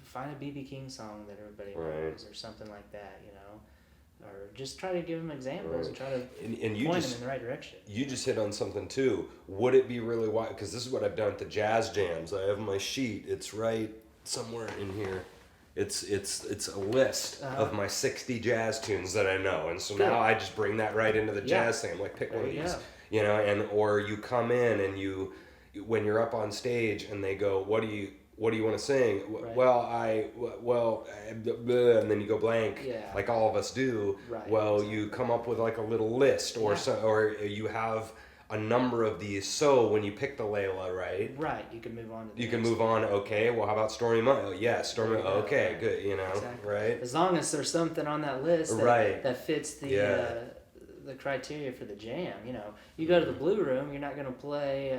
find a B.B. King song that everybody knows or something like that, you know. Or just try to give them examples and try to point them in the right direction. You just hit on something too. Would it be really wise? Because this is what I've done at the jazz jams. I have my sheet. It's right somewhere in here. It's a list of my 60 jazz tunes that I know, and so now I just bring that right into the jazz thing. I'm like, pick one of these, you know, or you come in and when you're up on stage and they go, what do you what do you want to sing? Right. And then you go blank, Yeah. like all of us do. Right, Well, exactly. you come up with like a little list, or Yeah. or you have a number of these. So when you pick the Layla, right? Right, you can move on to the You can next move one. on. Okay, well, how about Stormy Month? Oh, yeah, Stormy. There you go, Okay, right. good. Exactly. Right? As long as there's something on that list that, Right. that fits the Yeah. the criteria for the jam. You go to the Blue Room, you're not going to play,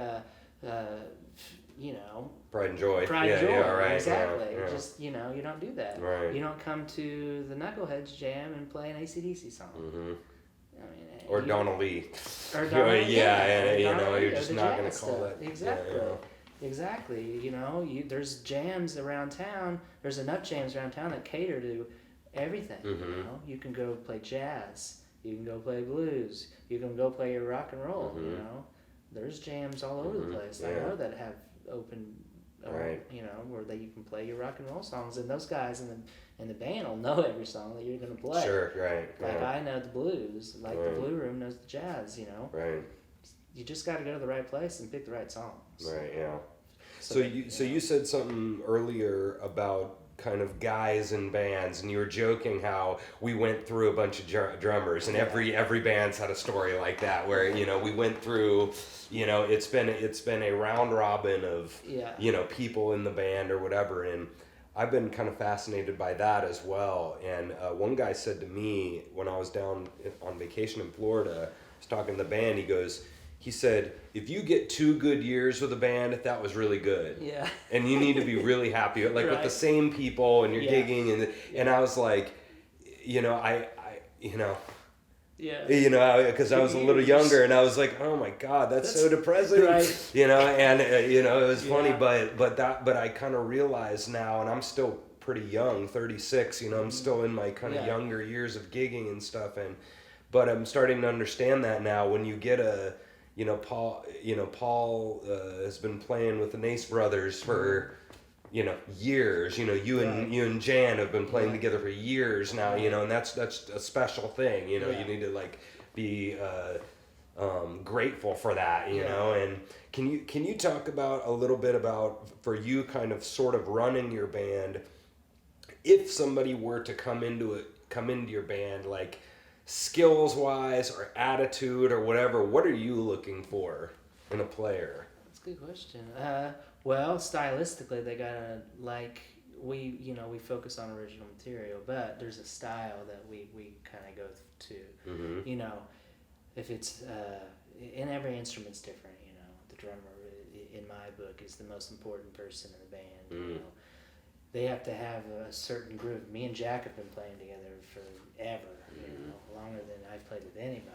Pride and Joy. Pride yeah, and Joy. yeah, right. Exactly. Yeah. Just you don't do that. Right. You don't come to the Knuckleheads Jam and play an AC/DC song. Mm-hmm. I mean, Or Donna Lee. Or Donna, and Donna Lee, you're or just the not going jazz to call stuff. it. Exactly. Yeah. Exactly. There's jams around town. There's enough jams around town that cater to everything. Mm-hmm. You can go play jazz. You can go play blues. You can go play your rock and roll. Mm-hmm. There's jams all over Mm-hmm. the place. Yeah. I know that have open. Right. Where you can play your rock and roll songs, and those guys in the band will know every song that you're gonna play. Sure, right. Like Yeah. I know the blues, like Right. the Blue Room knows the jazz. Right. You just got to go to the right place and pick the right songs. Right, yeah. So You said something earlier about kind of guys in bands, and you were joking how we went through a bunch of drummers, and every band's had a story like that where we went through, it's been a round robin of people in the band or whatever, and I've been kind of fascinated by that as well. And one guy said to me when I was down on vacation in Florida, I was talking to the band, he said, if you get 2 good years with a band, that was really good. Yeah. And you need to be really happy, like with the same people, and you're gigging, and I was like, because I was a little younger, and I was like, oh my God, that's so depressing, right. And it was funny, but I kind of realize now, and I'm still pretty young, 36, I'm still in my kind of younger years of gigging and stuff, but I'm starting to understand that now. When you get Paul has been playing with the Nace Brothers for years. You and Jan have been playing together for years now. And that's a special thing. You need to be grateful for that. And can you talk about a little bit about, for you, kind of sort of running your band, if somebody were to come into your band, like skills wise or attitude or whatever, what are you looking for in a player? That's a good question. Well, stylistically, they gotta we focus on original material, but there's a style that we kind of go to. Mm-hmm. If it's and every instrument's different. The drummer, in my book, is the most important person in the band. Mm. They have to have a certain groove. Me and Jack have been playing together forever. Longer than I've played with anybody.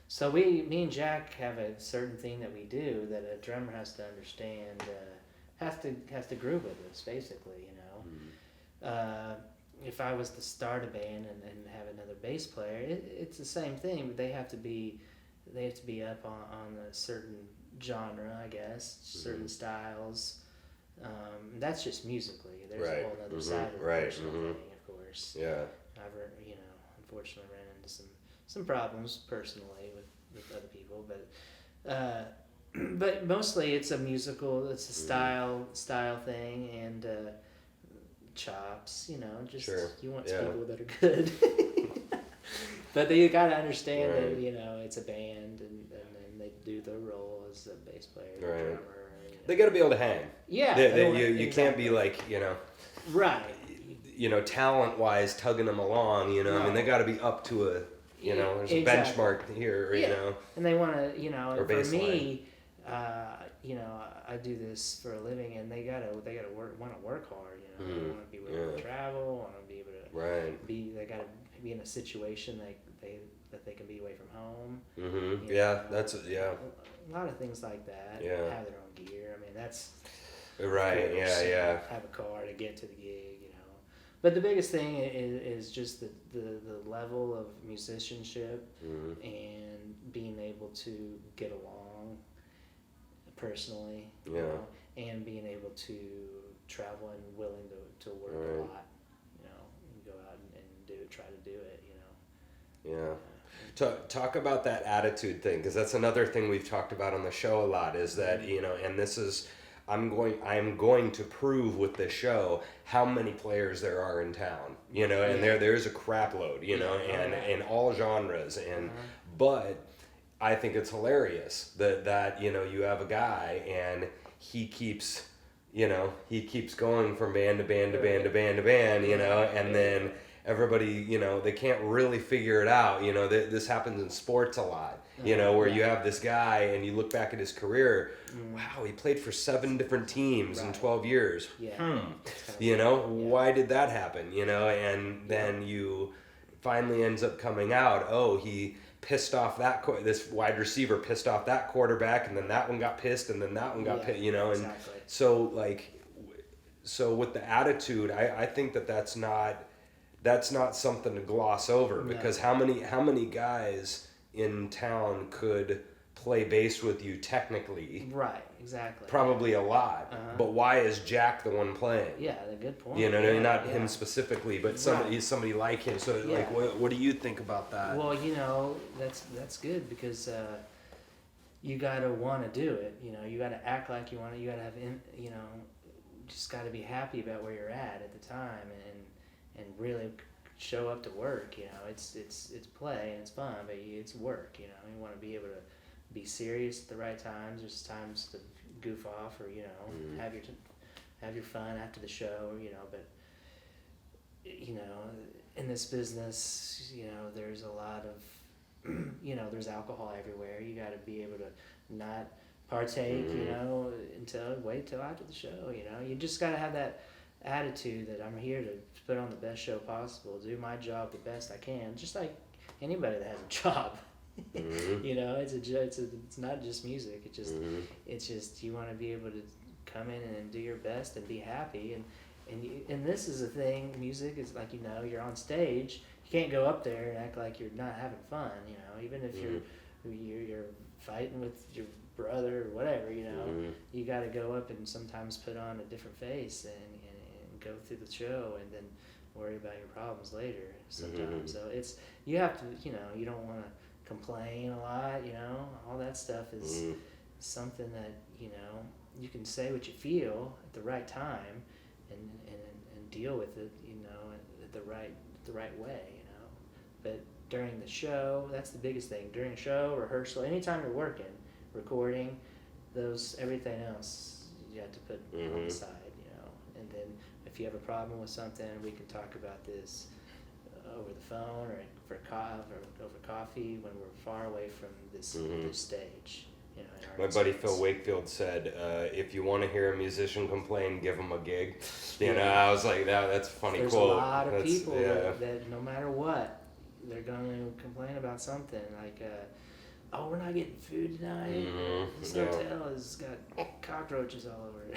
So me and Jack have a certain thing that we do that a drummer has to understand, has to groove with us, basically. If I was to start a band and have another bass player, it's the same thing. But they have to be up on a certain genre, I guess, certain styles. That's just musically. There's a whole other side of the personal thing, of course. Yeah. I've unfortunately ran into some problems personally with other people, but mostly it's a a style thing, and chops. Just you want people that are good. But you gotta understand that it's a band, and then they do their role as a bass player, drummer. They got to be able to hang. Yeah. You can't be like right. Talent wise tugging them along. No. I mean, they got to be up to a there's a benchmark here. And they want to or for me, I do this for a living, and they gotta want to work hard. They want to be able to travel, want to be able to they gotta be in a situation that they can be away from home. Mm-hmm. A lot of things like that. Yeah. Have their own gear. I mean, that's right. Yeah. Have a car to get to the gig. But the biggest thing is just the level of musicianship and being able to get along personally, and being able to travel and willing to work a lot, and go out and try to do it, Yeah. Talk about that attitude thing, because that's another thing we've talked about on the show a lot, is that, and this is, I'm going to prove with this show how many players there are in town, you know, and there's a crap load, you know, and in all genres, and but I think it's hilarious that you know, you have a guy and he keeps going from band to band to band to band to band, you know, and then everybody, you know, they can't really figure it out, you know. This happens in sports a lot, you know, where you have this guy and you look back at his career, wow, he played for 7 different teams in 12 years. You know, why did that happen, you know? And then you finally ends up coming out, oh, he pissed off this wide receiver pissed off that quarterback, and then that one got pissed, and then that one got pissed, you know. And so with the attitude, I think that's not something to gloss over, because how many guys in town could play bass with you technically? Right, exactly. Probably a lot. But why is Jack the one playing? Yeah, a good point. You know, not him specifically, but somebody like him. So like, what do you think about that? Well, you know, that's good, because you gotta want to do it. You know, you gotta act like you want it. You gotta have, you know, just gotta be happy about where you're at the time, and really show up to work. You know, it's play and it's fun, but it's work. You know, you want to be able to be serious at the right times. There's times to goof off, or you know, have your fun after the show. You know, but you know, in this business, you know, there's a lot of you know, there's alcohol everywhere. You got to be able to not partake. You know, wait till after the show. You know, you just got to have that attitude that I'm here to put on the best show possible, do my job the best I can, just like anybody that has a job. You know, it's not just music. It's just you want to be able to come in and do your best and be happy, and this is a thing. Music is like, you know, you're on stage. You can't go up there and act like you're not having fun. You know, even if you're fighting with your brother or whatever. You know, you got to go up and sometimes put on a different face and go through the show, and then worry about your problems later sometimes. So you have to, you know, you don't want to complain a lot, you know. All that stuff is something that, you know, you can say what you feel at the right time and deal with it, you know, the right way, you know. But during the show, that's the biggest thing. During show, rehearsal, anytime you're working, recording, everything else you have to put on the side, you know. And then if you have a problem with something, we can talk about this over the phone or over coffee when we're far away from this stage. You know, my buddy Phil Wakefield said, if you want to hear a musician complain, give them a gig. You know, I was like, that's a funny quote. There's a lot of people that no matter what, they're going to complain about something. Like, oh, we're not getting food tonight. This hotel has got cockroaches all over it.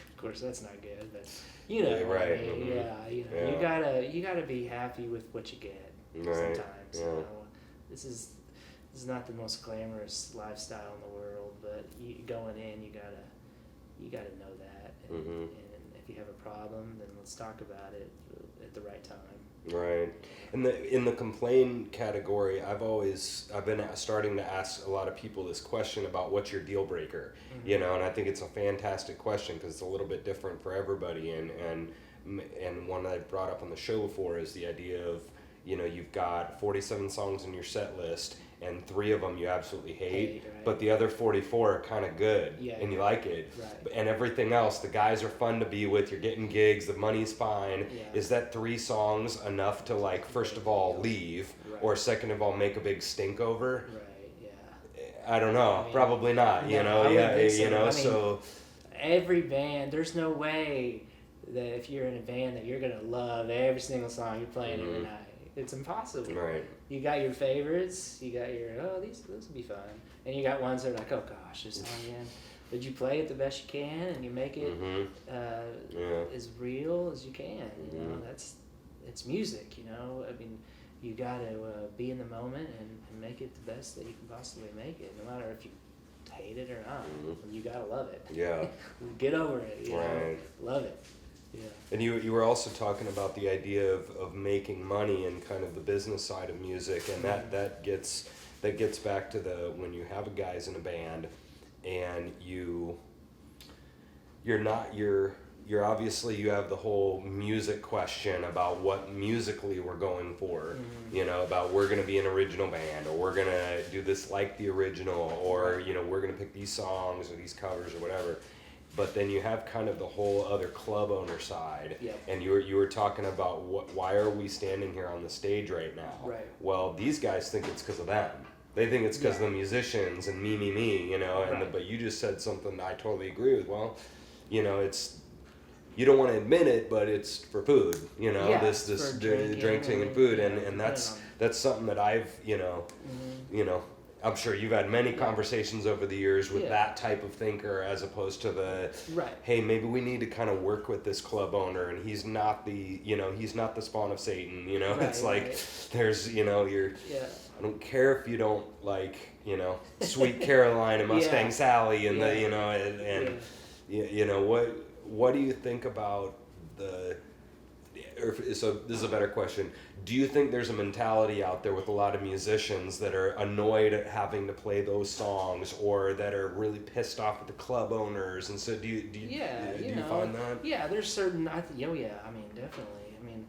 Of course, that's not good, but you know, right? I mean, you know, you gotta be happy with what you get. Sometimes, you know, this is not the most glamorous lifestyle in the world, but going in, you gotta know that, and if you have a problem, then let's talk about it at the right time. Right. In the complain category, I've been starting to ask a lot of people this question about what's your deal breaker, you know, and I think it's a fantastic question because it's a little bit different for everybody, and one that I've brought up on the show before is the idea of, you know, you've got 47 songs in your set list and 3 of them you absolutely hate, right. But the other 44 are kind of good, and you like it, right. And everything else, the guys are fun to be with, you're getting gigs, the money's fine. Is that 3 songs enough to, like, first of all leave, right. Or second of all make a big stink over? Right. Yeah. I don't know. Probably not. You know. You know. So every band, there's no way that if you're in a band that you're gonna love every single song you're playing every night. It's impossible. Right. You got your favorites. You got your this will be fun, and you got ones that are like, oh gosh, this song again. Did you play it the best you can, and you make it as real as you can? You know, it's music. You know, I mean, you got to be in the moment and make it the best that you can possibly make it, no matter if you hate it or not. You gotta love it. Yeah. Get over it. You know? Love it. Yeah. And you were also talking about the idea of making money and kind of the business side of music, and that gets back to when you have guys in a band and you you're obviously, you have the whole music question about what musically we're going for, about we're going to be an original band, or we're going to do this like the original, or, we're going to pick these songs or these covers or whatever. But then you have kind of the whole other club owner side, and you were talking about why are we standing here on the stage right now? Right. Well, these guys think it's because of them. They think it's because of the musicians and me, and but you just said something I totally agree with. Well, it's, you don't want to admit it, but it's for food, this drinking and food, and that's something that I've, I'm sure you've had many conversations over the years with that type of thinker, as opposed to the, hey, maybe we need to kind of work with this club owner, and he's not the, he's not the spawn of Satan, it's like, there's, you're, I don't care if you don't like, Sweet Caroline and Mustang Sally and the, what do you think about so this is a better question. Do you think there's a mentality out there with a lot of musicians that are annoyed at having to play those songs, or that are really pissed off at the club owners? And so do you find that? Yeah, there's certain, I mean, definitely. I mean,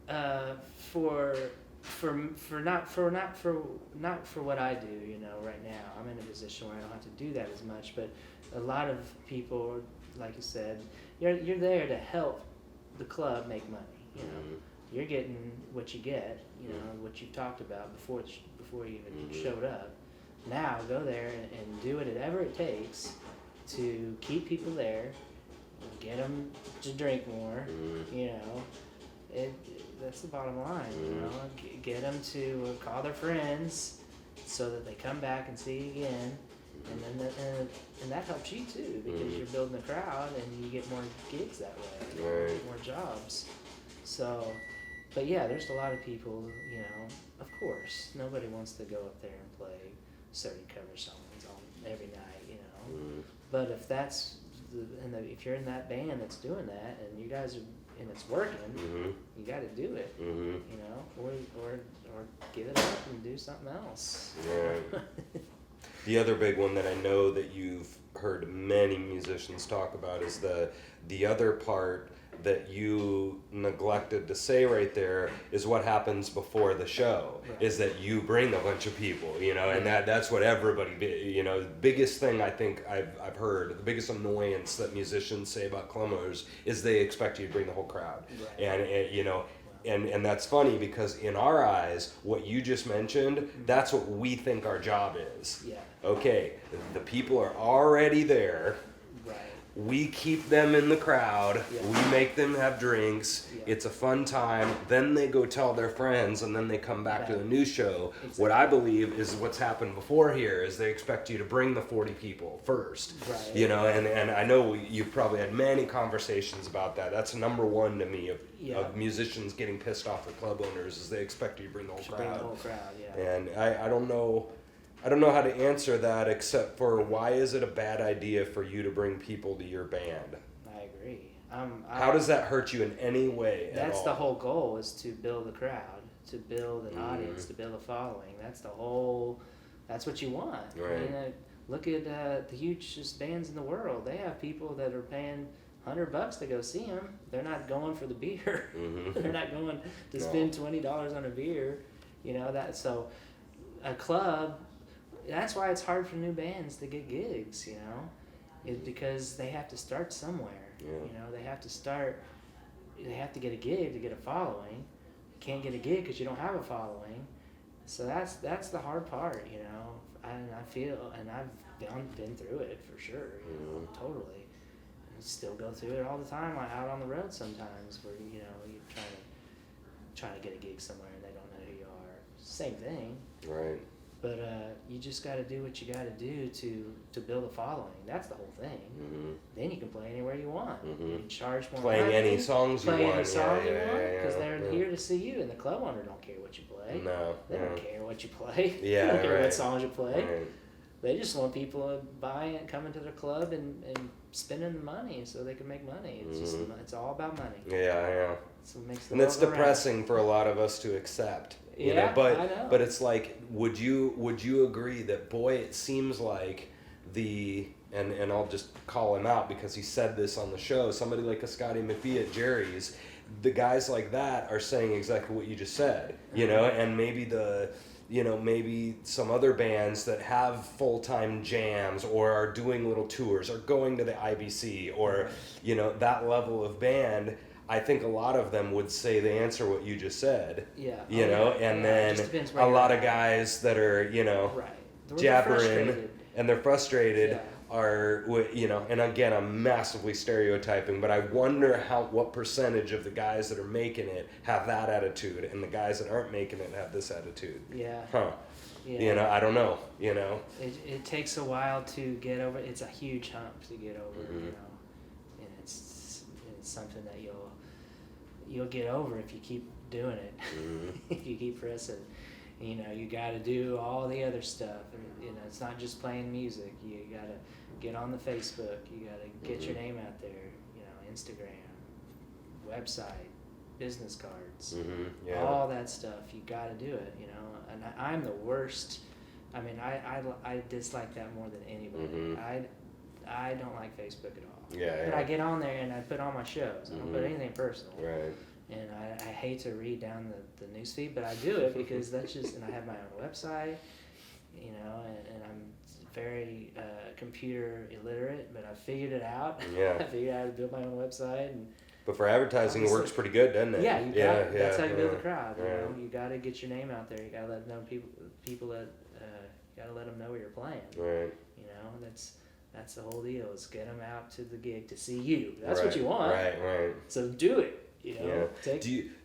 not for what I do, right now. I'm in a position where I don't have to do that as much, but a lot of people, like you said, you're there to help the club make money. You're getting what you get. What you've talked about before you even showed up. Now go there and do whatever it takes to keep people there, get them to drink more. That's the bottom line. Get them to call their friends so that they come back and see you again. And then that helps you too, because you're building a crowd and you get more gigs that way, more jobs. So, but yeah, there's a lot of people, of course, nobody wants to go up there and play 30 cover songs every night, But if that's, if you're in that band that's doing that, and you guys are, and it's working, you got to do it, or give it up and do something else. Right. The other big one that I know that you've heard many musicians talk about is the other part that you neglected to say right there is what happens before the show, is that you bring a bunch of people, and that's what everybody, biggest thing I think I've heard, the biggest annoyance that musicians say about club owners is they expect you to bring the whole crowd. And that's funny, because in our eyes, what you just mentioned, that's what we think our job is. Okay, the people are already there. We keep them in the crowd. We make them have drinks. It's a fun time. Then they go tell their friends, and then they come back to the new show. What I believe is what's happened before here is they expect you to bring the 40 people first. And I know you've probably had many conversations about that. That's number one to me of musicians getting pissed off at club owners, is they expect you to bring the whole crowd. And I don't know how to answer that, except for, why is it a bad idea for you to bring people to your band? I agree. How does that hurt you in any way at all? That's the whole goal, is to build a crowd, to build an audience, to build a following. That's what you want. I mean, look at the hugest bands in the world. They have people that are paying $100 to go see them. They're not going for the beer. They're not going to spend $20 on a beer. So a club, that's why it's hard for new bands to get gigs, It's because they have to start somewhere. They have to get a gig to get a following. You can't get a gig because you don't have a following. So that's the hard part, And I feel, and I've been through it for sure, totally. And still go through it all the time out on the road sometimes, where you're trying to get a gig somewhere and they don't know who you are. Same thing. Right. But you just got to do what you got to do to build a following. That's the whole thing. Then you can play anywhere you want. You can charge more money. Playing any songs you want. Play any song you want, because they're here to see you. And the club owner don't care what you play. No. They don't care what you play. They don't care what songs you play. Right. They just want people buying and coming to their club and spending the money so they can make money. It's just, it's all about money. That's what makes the and it's depressing for a lot of us to accept. I know. But it's like, would you agree that, boy, it seems like the and I'll just call him out because he said this on the show. Somebody like a Scotty McBee at Jerry's, the guys like that are saying exactly what you just said, you know, and maybe some other bands that have full-time jams or are doing little tours or going to the IBC or, you know, that level of band. I think a lot of them would say the answer what you just said. Yeah. You know, and then a lot of guys that are, you know, jabbering and they're frustrated are, you know, and again, I'm massively stereotyping, but I wonder what percentage of the guys that are making it have that attitude and the guys that aren't making it have this attitude. Yeah. Huh. Yeah. You know, I don't know, you know. It takes a while to get over. It's a huge hump to get over, you know, and it's something that you'll get over if you keep doing it. If you keep pressing, you know, you got to do all the other stuff. And, you know, it's not just playing music. You got to get on the Facebook. You got to get your name out there. You know, Instagram, website, business cards, all that stuff. You got to do it. You know, and I'm the worst. I mean, I dislike that more than anybody. I don't like Facebook at all. But I get on there and I put on my shows. I don't put anything personal. Right. And I hate to read down the newsfeed, but I do it because that's just, and I have my own website, you know, and I'm very computer illiterate, but I figured it out. Yeah. I figured out how to build my own website. But for advertising, it works pretty good, doesn't it? Yeah, that's how you build the crowd. You know, you got to get your name out there. You got to let know people that you got to let them know where you're playing. Right. You know, that's the whole deal. Is get them out to the gig to see you. That's what you want. Right. So do it. You know. Yeah.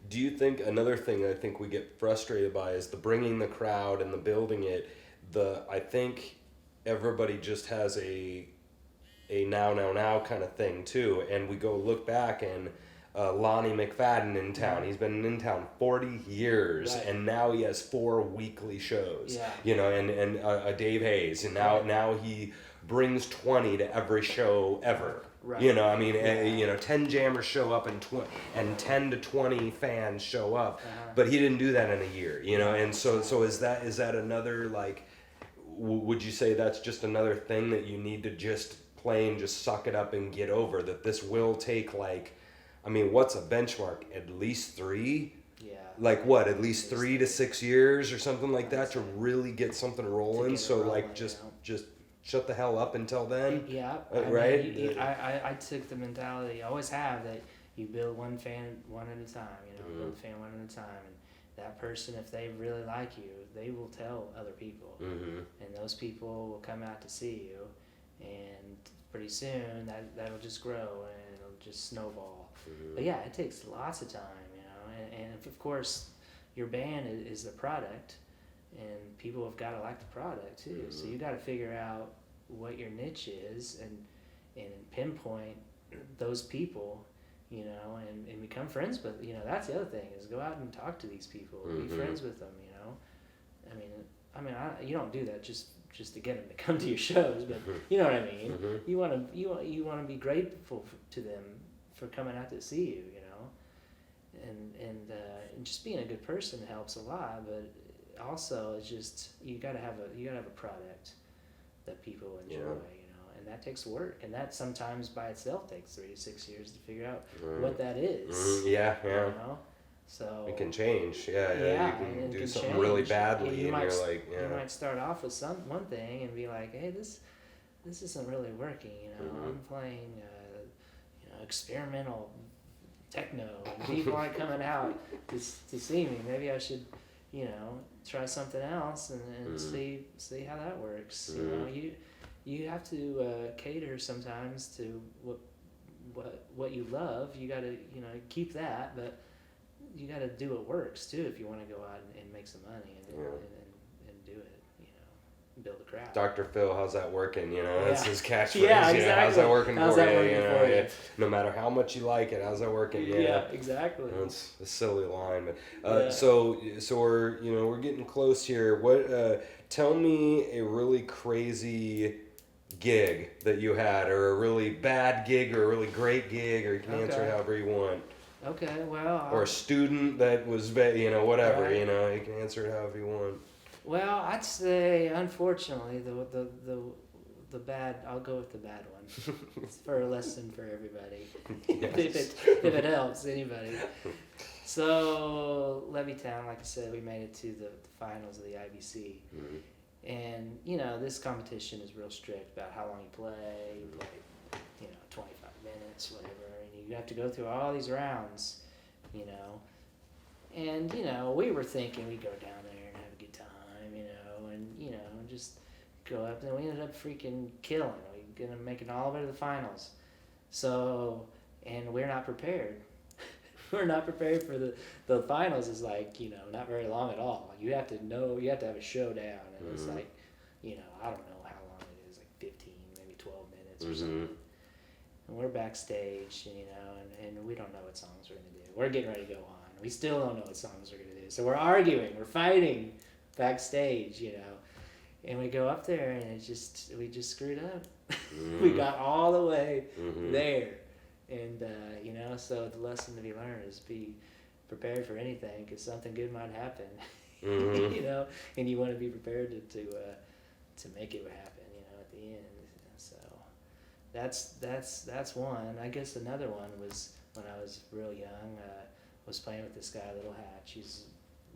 Do you think another thing I think we get frustrated by is the bringing the crowd and the building it. I think everybody just has a now kind of thing too, and we go look back and Lonnie McFadden in town. He's been in town 40 years, and now he has 4 weekly shows. Yeah. You know, and Dave Hayes, and now he brings 20 to every show ever. Right. You know, I mean, you know, 10 jammers show up and 10 to 20 fans show up, but he didn't do that in a year. You know, and so is that another, like, would you say that's just another thing that you need to just suck it up and get over, that this will take, like, I mean, what's a benchmark? At least 3? Yeah. Like what? At least 3 to 6 years or something like that to really get something rolling. So like just shut the hell up until then. Yeah. Right. I took the mentality I always have that you build one fan one at a time. You know, build a fan one at a time, and that person, if they really like you, they will tell other people, and those people will come out to see you, and pretty soon that'll just grow and it'll just snowball. But yeah, it takes lots of time, you know, and of course your band is the product, and people have got to like the product too. So you got to figure out what your niche is and pinpoint those people, you know, and become friends with, you know, that's the other thing, is go out and talk to these people, be friends with them, you know. I mean, you don't do that just to get them to come to your shows, but you know what I mean. You want to be grateful to them for coming out to see you, you know, and just being a good person helps a lot. But also, it's just you gotta have a product that people enjoy, you know, and that takes work, and that sometimes by itself takes 3 to 6 years to figure out what that is. You know? So it can change. You can do something change. Really badly, and you're like, you might start off with one thing and be like, hey, this isn't really working. You know, I'm playing, you know, experimental techno, and people aren't coming out to see me. Maybe I should, you know, try something else and see how that works. You know, you have to cater sometimes to what you love. You got to, you know, keep that, but you got to do what works too if you want to go out and make some money and do it, you know, build a crowd. Dr. Phil, how's that working? You know, that's his catchphrase. Yeah, exactly. You know, how's that working for you? You? No matter how much you like it, how's that working? Yeah, exactly. That's a silly line, but so we're getting close here. What? Tell me a really crazy gig that you had, or a really bad gig, or a really great gig, or you can answer it however you want. Okay, well. Or a student that was, you know, whatever, right. You know, you can answer it however you want. Well, I'd say, unfortunately, I'll go with the bad one. It's for a lesson for everybody. Yes. if it helps anybody. So Levittown, like I said, we made it to the finals of the IBC. Mm-hmm. And, this competition is real strict about how long you play. You play, 25 minutes, whatever. And you have to go through all these rounds, And, we were thinking we'd go down there and have a good time, and just go up. And we ended up freaking killing. We ended up making all the way to the finals. So, and we're not prepared. We're not prepared for the finals. Is like, not very long at all. You have to have a showdown. And it's like, I don't know how long it is, like 15, maybe 12 minutes or something. And we're backstage, and we don't know what songs we're going to do. We're getting ready to go on. We still don't know what songs we're going to do. So we're arguing, we're fighting backstage, And we go up there and we just screwed up. We got all the way there. And, so the lesson to be learned is be prepared for anything because something good might happen, and you want to be prepared to make it happen, at the end. So that's one. I guess another one was when I was real young, was playing with this guy, Little Hatch. He's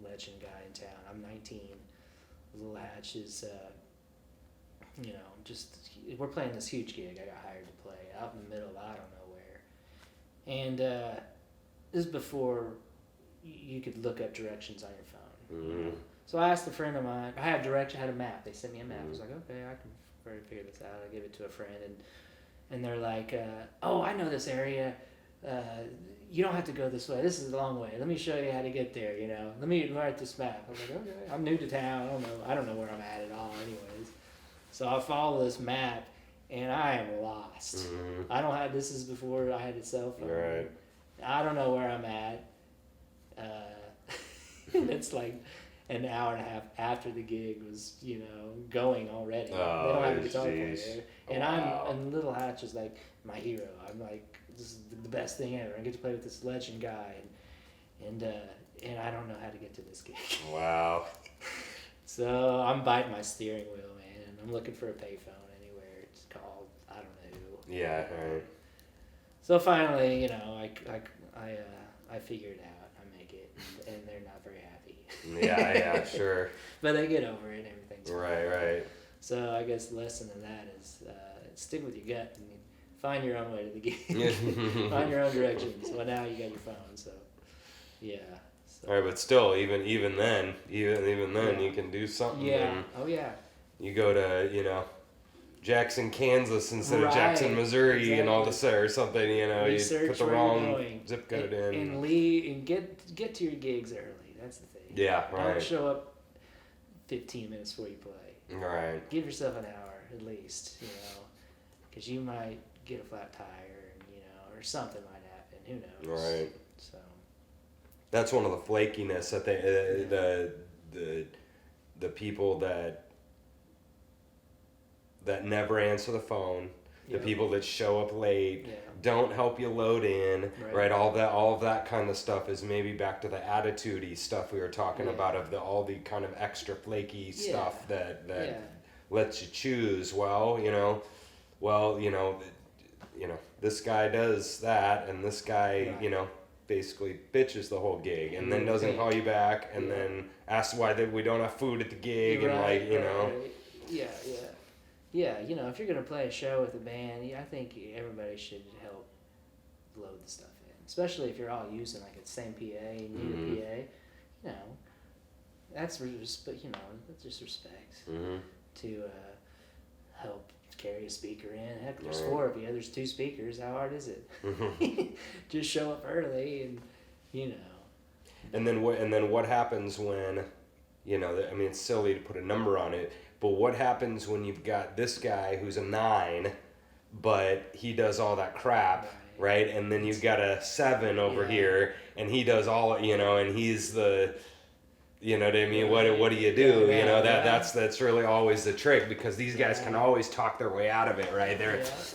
a legend guy in town. I'm 19. Little Hatch is, we're playing this huge gig. I got hired to play out in the middle of I don't know where. And this is before you could look up directions on your phone. So I asked a friend of mine. I had a map. They sent me a map. I was like, okay, I can already figure this out. I gave it to a friend, and they're like, oh, I know this area. You don't have to go this way. This is a long way. Let me show you how to get there. Let me write this map. I was like, okay. I'm new to town. I don't know where I'm at all. Anyways, so I follow this map, and I am lost. I don't have. This is before I had a cell phone. Right. I don't know where I'm at. It's like an hour and a half after the gig was, going already. Oh, they don't have a guitar geez. player. And and Little Hatch is like my hero. I'm like, this is the best thing ever. I get to play with this legend guy, and I don't know how to get to this gig. Wow. So I'm biting my steering wheel, man, and I'm looking for a payphone anywhere. It's called I don't know who. Yeah. Right. So finally, I figure it out. I make it, and they're not very happy. Yeah, sure. But they get over it and everything's fine. Right. So I guess the lesson in that is stick with your gut and find your own way to the game. Find your own directions. Well, now you got your phone, so yeah. So. All right, but still, even then, you can do something. Yeah. Oh yeah. You go to Jackson, Kansas instead of Jackson, Missouri, exactly. And all this or something. You Research put the where wrong you're going. zip code in. And leave and get to your gigs early. That's the thing. Yeah, right. Don't show up 15 minutes before you play. Right. Give yourself an hour at least, because you might get a flat tire, and, or something might happen. Who knows? Right. So. That's one of the flakiness that the people that never answer the phone, the people that show up late, don't help you load in, right? All of that kind of stuff is maybe back to the attitude-y stuff we were talking about of all the kind of extra flaky stuff that lets you choose. This guy does that, and this guy, basically bitches the whole gig, and then doesn't call you back, and then asks why we don't have food at the gig, Yeah, if you're gonna play a show with a band, I think everybody should help load the stuff in, especially if you're all using like the same PA, and need a PA. That's that's just respect to help carry a speaker in. Heck, there's 4 of you. There's 2 speakers. How hard is it? Just show up early, and And then what happens when, it's silly to put a number on it, but what happens when you've got this guy who's a 9, but he does all that crap, right? And then you've got a 7 over here, and he does all, and he's the You know what I mean? Right. What do you do? Yeah, You know, yeah. that's really always the trick, because these guys can always talk their way out of it, right?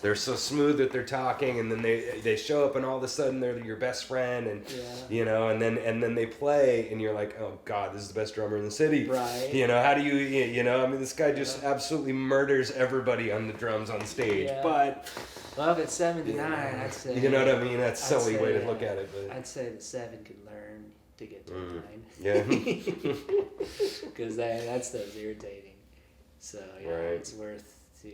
They're so smooth that they're talking, and then they show up, and all of a sudden they're your best friend, and you know, and then they play, and you're like, oh God, this is the best drummer in the city. Right. You know, how do you know? I mean, this guy just absolutely murders everybody on the drums on stage, but. Well, if it's 79, I'd say. You know what I mean? That's a silly way to say, look at it. But. I'd say the 7 could learn to get to a 9. Yeah. Because that stuff's irritating. So, yeah, Right. it's worth to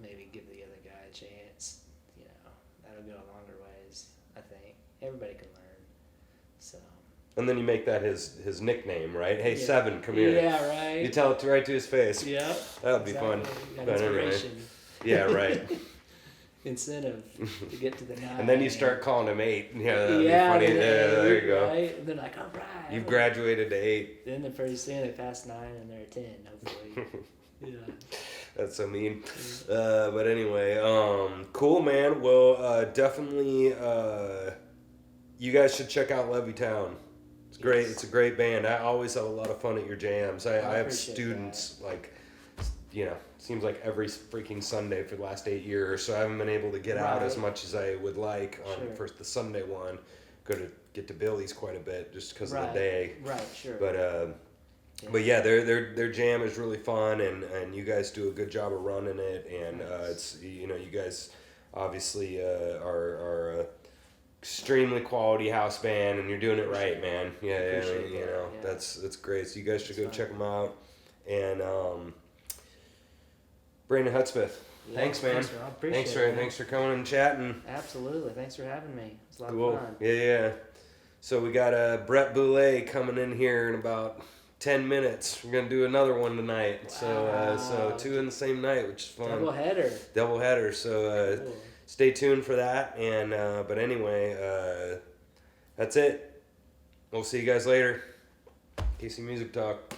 maybe give the other guy a chance. You know, that'll go a longer ways, I think. Everybody can learn. So. And then you make that his nickname, right? Hey, 7, come here. Yeah, right. You tell it right to his face. Yeah. That would be fun. Got But anyway. inspiration. Yeah, right. Incentive to get to the 9. And then you start calling him 8. Yeah, that'd be yeah, funny. There you go. Right? And they're like, all right. You've graduated to 8. Then the pretty soon they pass 9 and they're 10, hopefully. Yeah. That's so mean. But anyway, cool, man. Well, definitely, you guys should check out Levee Town. It's great. Yes. It's a great band. I always have a lot of fun at your jams. I have appreciate students seems like every freaking Sunday for the last 8 years. So I haven't been able to get out as much as I would like on for the Sunday one. Go to get to Billy's quite a bit just because of the day. Right, sure. But yeah, their jam is really fun, and you guys do a good job of running it, and it's you guys obviously are a extremely quality house band, and you're doing it right, man. Yeah, that's great. So you guys should go check them out, and Brandon Hudspeth. Yeah, Thanks, man. Thanks for coming and chatting. Absolutely. Thanks for having me. It's a lot Cool. of fun. Yeah. So we got Brett Boulay coming in here in about 10 minutes. We're gonna do another one tonight. Wow. So 2 in the same night, which is fun. Double header. So cool. Stay tuned for that. And but anyway, that's it. We'll see you guys later. KC Music Talk.